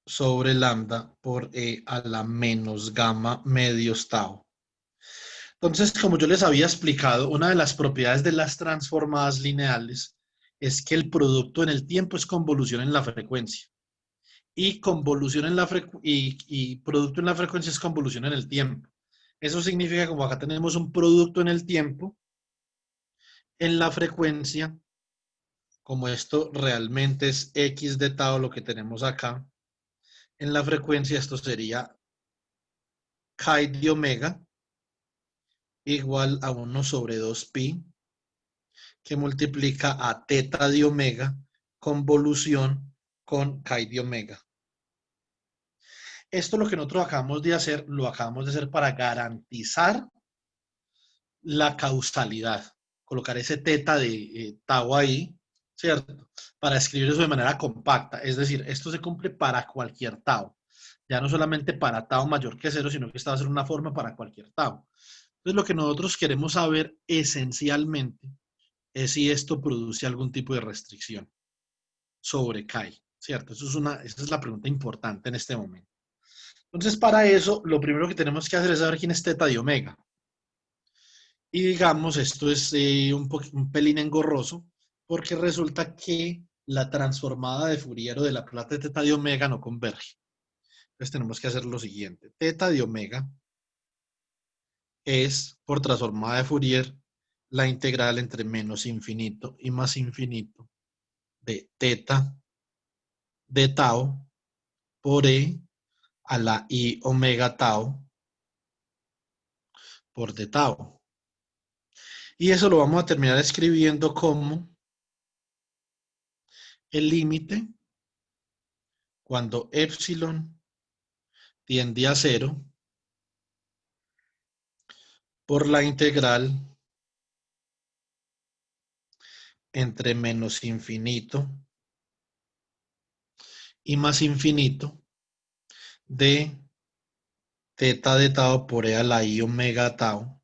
sobre lambda por e a la menos gamma medios tau. Entonces, como yo les había explicado, una de las propiedades de las transformadas lineales es que el producto en el tiempo es convolución en la frecuencia. Y convolución en la y producto en la frecuencia es convolución en el tiempo. Eso significa que como acá tenemos un producto en el tiempo, en la frecuencia, como esto realmente es x de tau lo que tenemos acá, en la frecuencia esto sería chi de omega igual a 1/2pi que multiplica a teta de omega convolución con chi de omega. Esto lo que nosotros acabamos de hacer, lo acabamos de hacer para garantizar la causalidad. Colocar ese teta de tau ahí, ¿cierto? Para escribir eso de manera compacta. Es decir, esto se cumple para cualquier tau. Ya no solamente para tau mayor que cero, sino que esta va a ser una forma para cualquier tau. Entonces, lo que nosotros queremos saber esencialmente es si esto produce algún tipo de restricción sobre chi, ¿cierto? Esa es la pregunta importante en este momento. Entonces, para eso, lo primero que tenemos que hacer es saber quién es teta de omega. Y digamos, esto es un pelín engorroso, porque resulta que la transformada de Fourier o de la plata de teta de omega no converge. Entonces tenemos que hacer lo siguiente. Teta de omega es, por transformada de Fourier, la integral entre menos infinito y más infinito de teta de tau por e a la i omega tau por d tau. Y eso lo vamos a terminar escribiendo como el límite cuando epsilon tiende a cero por la integral entre menos infinito y más infinito de teta de tau por e a la i omega tau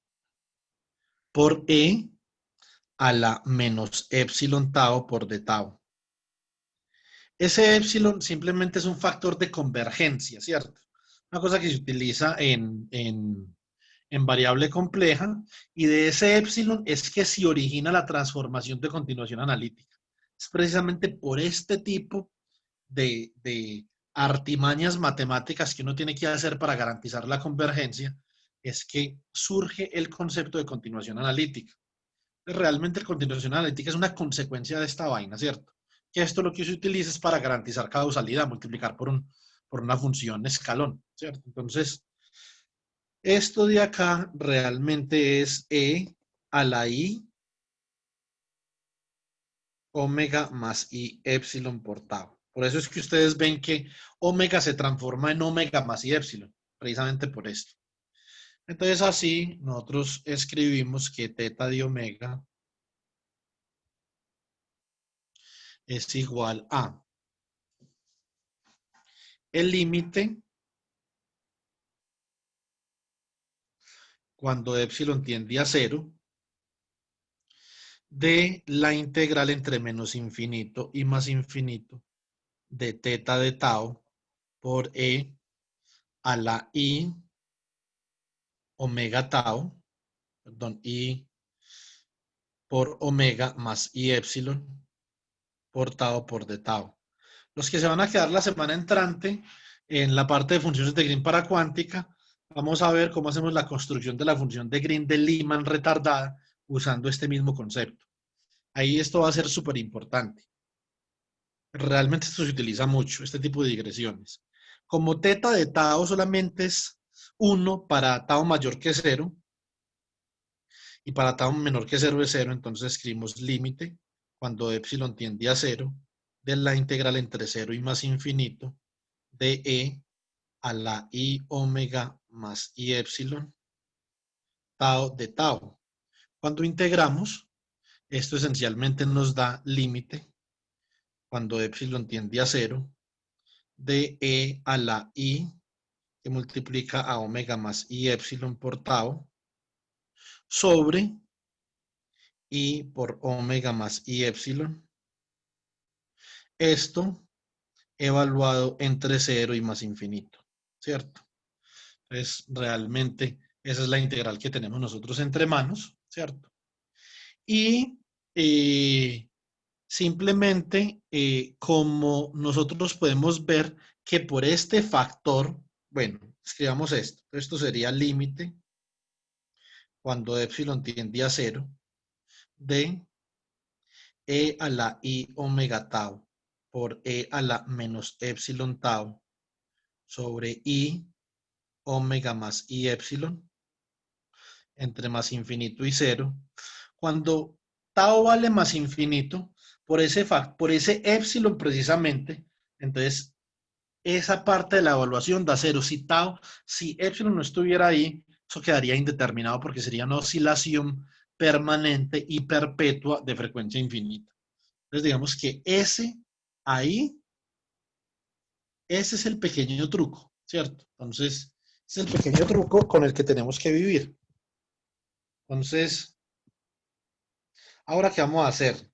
por E a la menos epsilon tau por d tau. Ese epsilon simplemente es un factor de convergencia, ¿cierto? Una cosa que se utiliza en variable compleja, y de ese epsilon es que se origina la transformación de continuación analítica. Es precisamente por este tipo de artimañas matemáticas que uno tiene que hacer para garantizar la convergencia, es que surge el concepto de continuación analítica. Realmente la continuación analítica es una consecuencia de esta vaina, ¿cierto? Que esto lo que se utiliza es para garantizar causalidad, multiplicar por una función escalón, ¿cierto? Entonces, esto de acá realmente es E a la I omega más I epsilon por tau. Por eso es que ustedes ven que omega se transforma en omega más I epsilon, precisamente por esto. Entonces así nosotros escribimos que teta de omega es igual a el límite cuando epsilon tiende a 0 de la integral entre menos infinito y más infinito de teta de tau por E a la I omega tau, perdón, I por omega más I epsilon por tau por d tau. Los que se van a quedar la semana entrante en la parte de funciones de Green para cuántica, vamos a ver cómo hacemos la construcción de la función de Green de Lyman retardada usando este mismo concepto. Ahí esto va a ser súper importante. Realmente esto se utiliza mucho, este tipo de digresiones. Como teta de tau solamente es 1 para tau mayor que 0 y para tau menor que 0 es 0, entonces escribimos límite cuando epsilon tiende a 0 de la integral entre 0 y más infinito de E a la I omega más I epsilon tau de tau. Cuando integramos, esto esencialmente nos da límite cuando epsilon tiende a 0 de E a la I que multiplica a omega más I epsilon por tau sobre I por omega más I epsilon. Esto evaluado entre 0 y más infinito, ¿cierto? Entonces, realmente esa es la integral que tenemos nosotros entre manos, ¿cierto? Y simplemente, como nosotros podemos ver que por este factor, bueno, escribamos esto. Esto sería límite cuando epsilon tiende a 0 de E a la I omega tau por E a la menos epsilon tau sobre I omega más I epsilon entre más infinito y 0. Cuando tau vale más infinito, por ese epsilon precisamente, entonces esa parte de la evaluación da 0. Si epsilon no estuviera ahí, eso quedaría indeterminado porque sería una oscilación permanente y perpetua de frecuencia infinita. Entonces digamos que ese es el pequeño truco, ¿cierto? Entonces, ese es el pequeño truco con el que tenemos que vivir. Entonces, ahora, ¿qué vamos a hacer?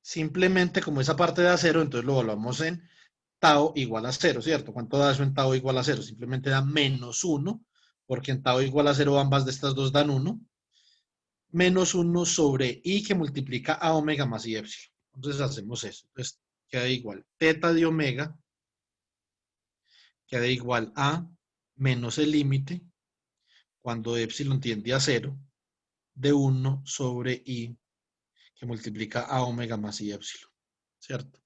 Simplemente como esa parte da 0, entonces lo evaluamos en tau igual a 0, ¿cierto? ¿Cuánto da eso en tau igual a 0? Simplemente da menos 1, porque en tau igual a 0 ambas de estas dos dan 1. Menos 1 sobre I que multiplica a omega más I epsilon. Entonces hacemos eso. Entonces queda igual. Teta de omega queda igual a menos el límite cuando epsilon tiende a 0 de 1 sobre I que multiplica a omega más I epsilon, ¿cierto?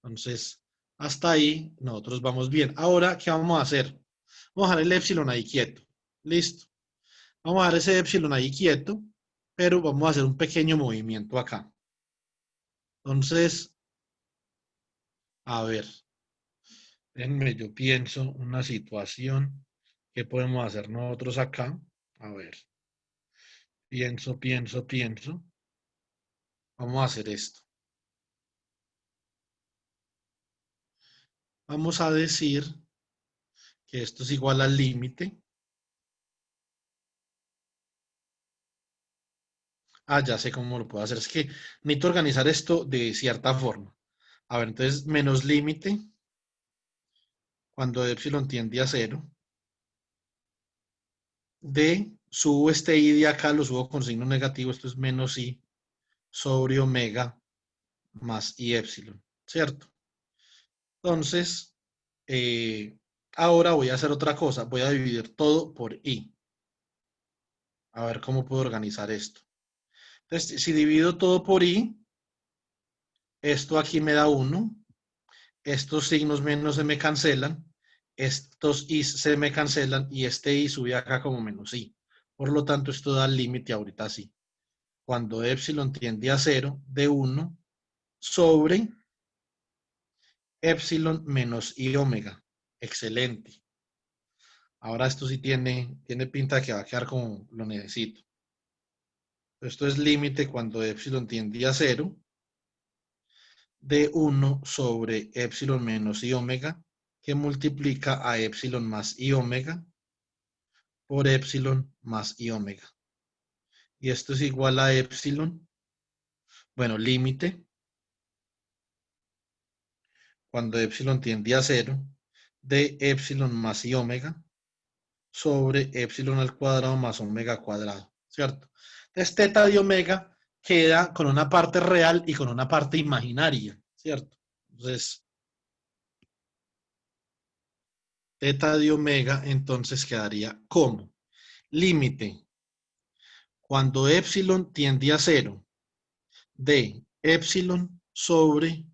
Entonces, hasta ahí nosotros vamos bien. Ahora, ¿qué vamos a hacer? Vamos a dejar el epsilon ahí quieto. Listo. Vamos a dejar ese epsilon ahí quieto, pero vamos a hacer un pequeño movimiento acá. Entonces, a ver, déjenme, yo pienso una situación que podemos hacer nosotros acá. A ver, pienso. Vamos a hacer esto. Vamos a decir que esto es igual al límite. Ah, ya sé cómo lo puedo hacer. Es que necesito organizar esto de cierta forma. A ver, entonces, menos límite cuando epsilon tiende a cero, de, subo este i de acá, lo subo con signo negativo, esto es menos i sobre omega más i epsilon, ¿cierto? Entonces, ahora voy a hacer otra cosa, voy a dividir todo por i. A ver cómo puedo organizar esto. Entonces, si divido todo por i, esto aquí me da 1, estos signos menos se me cancelan, estos i se me cancelan y este i sube acá como menos i. Por lo tanto, esto da el límite ahorita así. Cuando epsilon tiende a 0, de 1 sobre epsilon menos i omega. Excelente. Ahora esto sí tiene pinta de que va a quedar como lo necesito. Esto es límite cuando epsilon tiende a 0 de 1 sobre epsilon menos i omega que multiplica a epsilon más i omega por epsilon más i omega. Y esto es igual a epsilon, bueno, límite cuando epsilon tiende a 0 de epsilon más i omega sobre epsilon al cuadrado más omega cuadrado, ¿cierto? Entonces, teta de omega queda con una parte real y con una parte imaginaria, ¿cierto? Entonces, teta de omega entonces quedaría como límite cuando epsilon tiende a 0 de epsilon sobre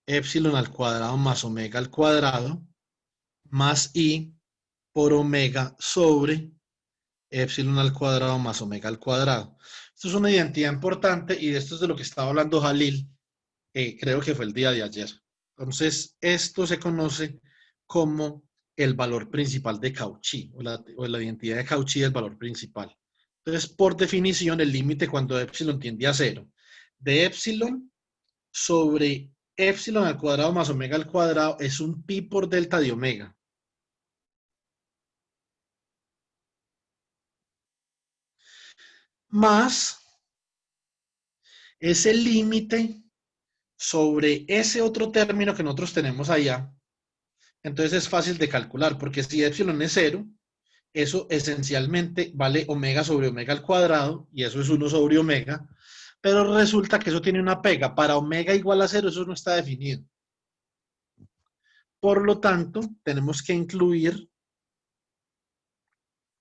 epsilon al cuadrado más omega al cuadrado más i por omega sobre epsilon al cuadrado más omega al cuadrado. Esto es una identidad importante y de esto es de lo que estaba hablando Jalil, creo que fue el día de ayer. Entonces, esto se conoce como el valor principal de Cauchy o la identidad de Cauchy es el valor principal. Entonces, por definición, el límite cuando epsilon tiende a 0 de epsilon sobre epsilon al cuadrado más omega al cuadrado es un pi por delta de omega. Más ese límite sobre ese otro término que nosotros tenemos allá. Entonces es fácil de calcular, porque si epsilon es 0, eso esencialmente vale omega sobre omega al cuadrado, y eso es 1 sobre omega, pero resulta que eso tiene una pega. Para omega igual a 0, eso no está definido. Por lo tanto, tenemos que incluir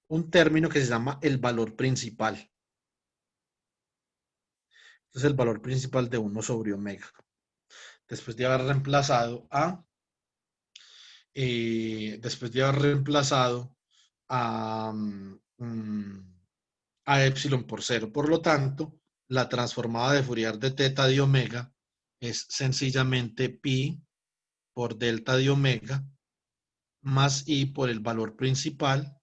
un término que se llama el valor principal. Este es el valor principal de 1 sobre omega. Después de haber reemplazado a, a epsilon por 0. Por lo tanto, la transformada de Fourier de teta de omega es sencillamente pi por delta de omega más i por el valor principal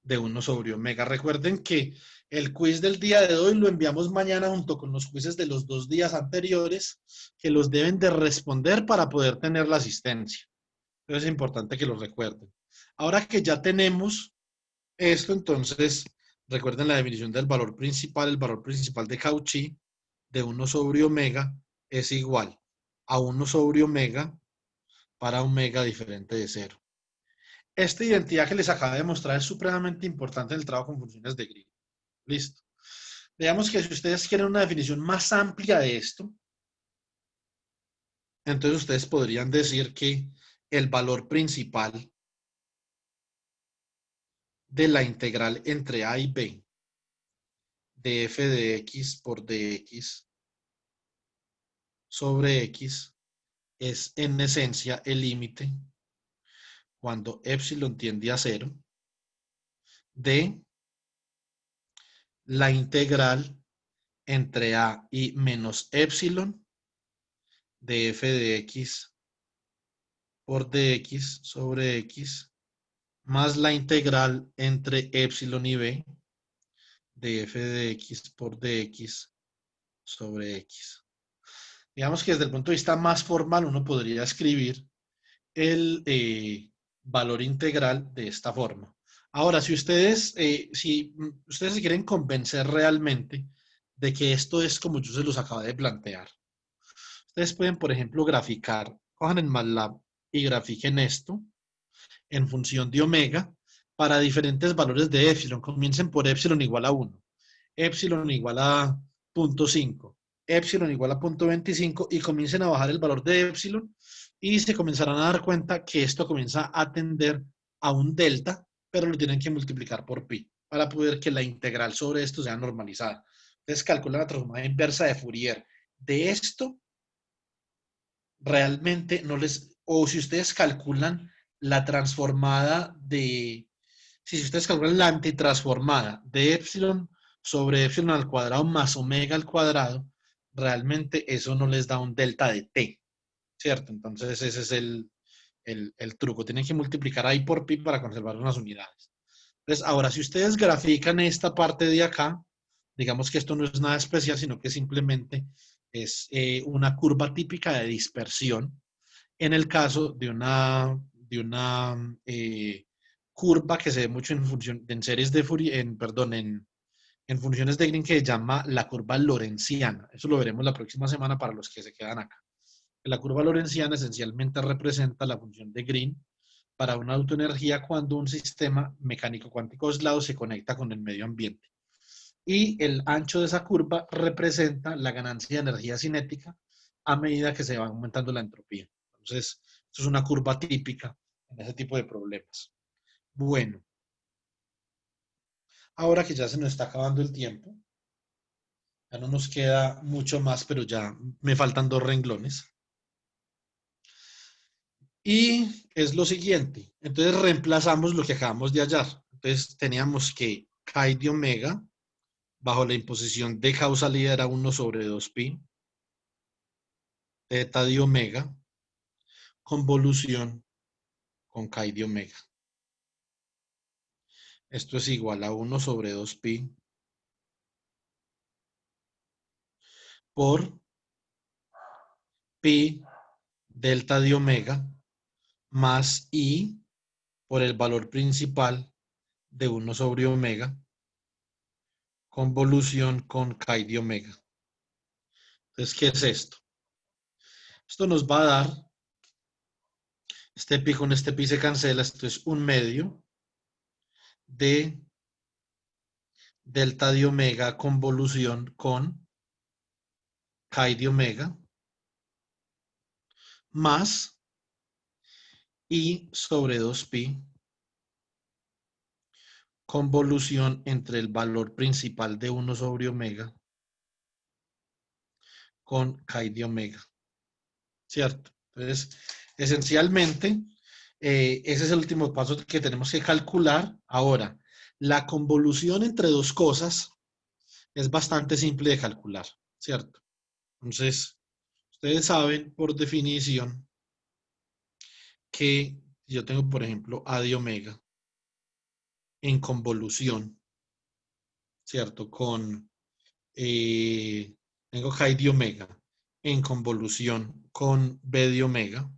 de 1 sobre omega. Recuerden que el quiz del día de hoy lo enviamos mañana junto con los quizzes de los 2 días anteriores, que los deben de responder para poder tener la asistencia. Entonces es importante que lo recuerden. Ahora que ya tenemos esto, entonces, recuerden la definición del valor principal. El valor principal de Cauchy de 1 sobre omega es igual a 1 sobre omega para omega diferente de 0. Esta identidad que les acabo de mostrar es supremamente importante en el trabajo con funciones de Green. Listo. Veamos que si ustedes quieren una definición más amplia de esto, entonces ustedes podrían decir que el valor principal de la integral entre a y b de f de x por dx sobre x es en esencia el límite cuando epsilon tiende a 0 de la integral entre a y menos epsilon de f de x por dx sobre x más la integral entre epsilon y b de f de x por dx sobre x. Digamos que desde el punto de vista más formal uno podría escribir el valor integral de esta forma. Ahora, si ustedes se quieren convencer realmente de que esto es como yo se los acabo de plantear, ustedes pueden, por ejemplo, graficar, cojan en MATLAB y grafiquen esto en función de omega para diferentes valores de epsilon. Comiencen por epsilon igual a 1, epsilon igual a 0.5, epsilon igual a 0.25 y comiencen a bajar el valor de epsilon y se comenzarán a dar cuenta que esto comienza a tender a un delta, pero lo tienen que multiplicar por pi para poder que la integral sobre esto sea normalizada. Entonces calculan la transformada inversa de Fourier. De esto realmente no les, o si ustedes calculan la transformada de, si ustedes calculan la antitransformada de epsilon sobre epsilon al cuadrado más omega al cuadrado, realmente eso no les da un delta de t, ¿cierto? Entonces ese es el truco. Tienen que multiplicar ahí por pi para conservar unas unidades. Entonces, ahora, si ustedes grafican esta parte de acá, digamos que esto no es nada especial, sino que simplemente es una curva típica de dispersión en el caso de una curva que se ve mucho en series de Fourier, en funciones de Green que se llama la curva lorentziana. Eso lo veremos la próxima semana para los que se quedan acá. La curva lorentziana esencialmente representa la función de Green para una autoenergía cuando un sistema mecánico cuántico aislado se conecta con el medio ambiente. Y el ancho de esa curva representa la ganancia de energía cinética a medida que se va aumentando la entropía. Entonces, esto es una curva típica en ese tipo de problemas. Bueno, ahora que ya se nos está acabando el tiempo, ya no nos queda mucho más, pero ya me faltan 2 renglones. Y es lo siguiente. Entonces reemplazamos lo que acabamos de hallar. Entonces teníamos que chi de omega bajo la imposición de causalidad era 1 sobre 2pi, teta de omega, convolución con chi de omega. Esto es igual a 1 sobre 2pi por pi delta de omega más i por el valor principal de 1 sobre omega, convolución con chi de omega. Entonces, ¿qué es esto? Esto nos va a dar, este pi con este pi se cancela, esto es 1/2 de delta de omega convolución con chi de omega más i sobre 2pi convolución entre el valor principal de 1 sobre omega con chi de omega, ¿cierto? Entonces, esencialmente, ese es el último paso que tenemos que calcular. Ahora, la convolución entre dos cosas es bastante simple de calcular, ¿cierto? Entonces, ustedes saben por definición que yo tengo, por ejemplo, a de omega en convolución, ¿cierto? Tengo chi de omega en convolución con b de omega.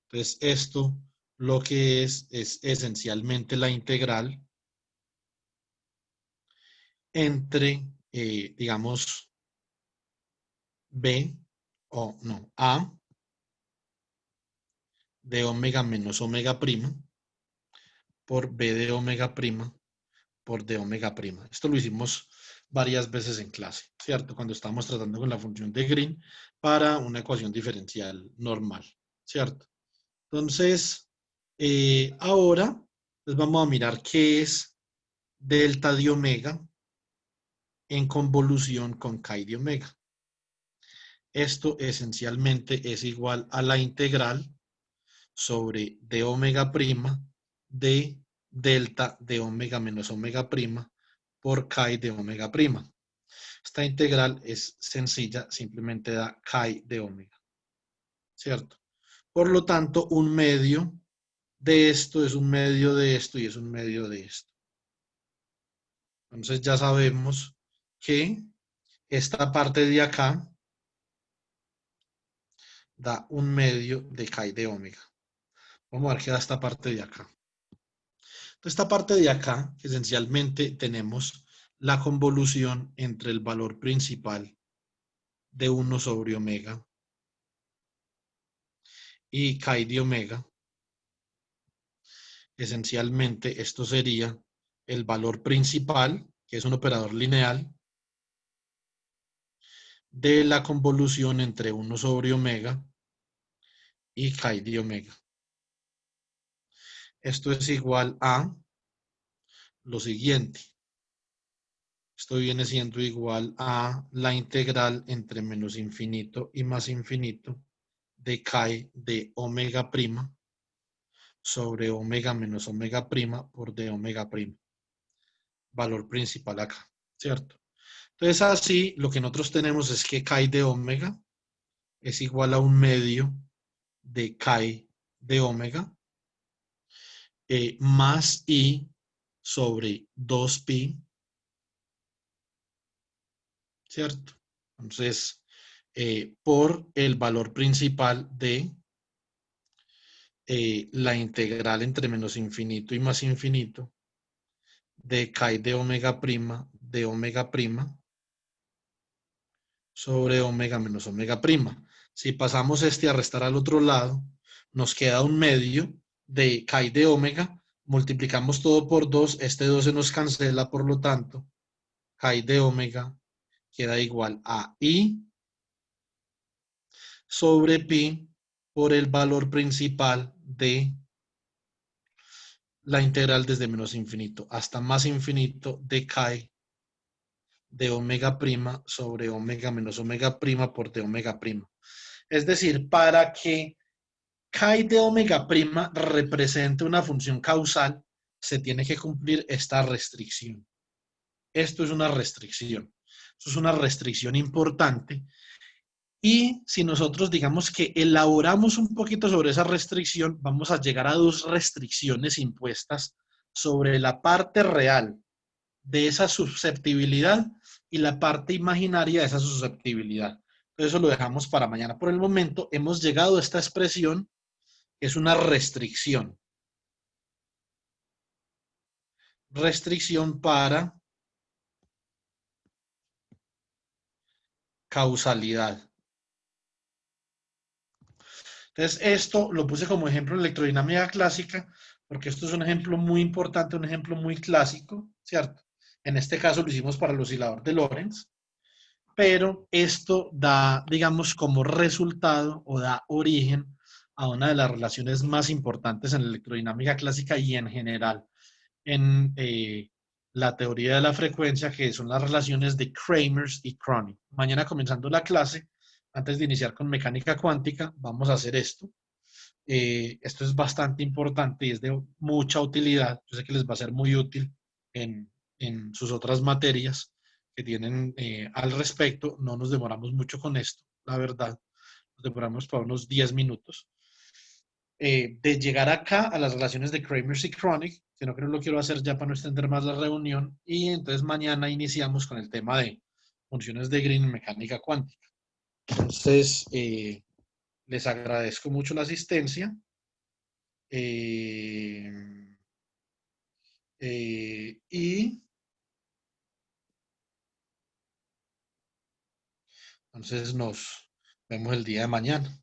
Entonces, esto lo que es esencialmente la integral entre, digamos, b o no, a de omega menos omega prima por b de omega prima por d omega prima. Esto lo hicimos varias veces en clase, ¿cierto? Cuando estábamos tratando con la función de Green para una ecuación diferencial normal, ¿cierto? Entonces, ahora pues vamos a mirar qué es delta de omega en convolución con chi de omega. Esto esencialmente es igual a la integral sobre d omega prima de delta de omega menos omega prima por chi de omega prima. Esta integral es sencilla, simplemente da chi de omega, ¿cierto? Por lo tanto, un medio de esto es un medio de esto y es un medio de esto. Entonces ya sabemos que esta parte de acá da un medio de chi de omega. Vamos a ver qué da esta parte de acá. esta parte de acá, esencialmente tenemos la convolución entre el valor principal de 1 sobre omega y chi de omega. Esencialmente esto sería el valor principal, que es un operador lineal, de la convolución entre 1 sobre omega y chi de omega. Esto es igual a lo siguiente. Esto viene siendo igual a la integral entre menos infinito y más infinito de chi de omega prima sobre omega menos omega prima por d omega prima. Valor principal acá, ¿cierto? Entonces así lo que nosotros tenemos es que chi de omega es igual a un medio de chi de omega más i sobre 2pi, ¿cierto? Entonces, por el valor principal de la integral entre menos infinito y más infinito de chi de omega prima sobre omega menos omega prima. Si pasamos este a restar al otro lado, nos queda un medio de chi de omega, multiplicamos todo por 2, este 2 se nos cancela, por lo tanto, chi de omega queda igual a i sobre pi por el valor principal de la integral desde menos infinito hasta más infinito de chi de omega prima sobre omega menos omega prima por de omega prima. Es decir, para que chi de omega prima represente una función causal, se tiene que cumplir esta restricción. Esto es una restricción. Esto es una restricción importante. Y si nosotros digamos que elaboramos un poquito sobre esa restricción, vamos a llegar a dos restricciones impuestas sobre la parte real de esa susceptibilidad y la parte imaginaria de esa susceptibilidad. Entonces eso lo dejamos para mañana. Por el momento hemos llegado a esta expresión, que es una restricción. Restricción para causalidad. Entonces, esto lo puse como ejemplo en electrodinámica clásica, porque esto es un ejemplo muy importante, un ejemplo muy clásico, ¿cierto? En este caso lo hicimos para el oscilador de Lorentz, pero esto da, digamos, como resultado o da origen a una de las relaciones más importantes en la electrodinámica clásica y en general en la teoría de la frecuencia, que son las relaciones de Kramers y Kronig. Mañana comenzando la clase, antes de iniciar con mecánica cuántica, vamos a hacer esto. Esto es bastante importante y es de mucha utilidad. Yo sé que les va a ser muy útil en sus otras materias que tienen al respecto. No nos demoramos mucho con esto, la verdad. Nos demoramos para unos 10 minutos. De llegar acá a las relaciones de Kramers y Kronig, sino que no lo quiero hacer ya para no extender más la reunión. Y entonces mañana iniciamos con el tema de funciones de Green en mecánica cuántica. Entonces, les agradezco mucho la asistencia. Y entonces nos vemos el día de mañana.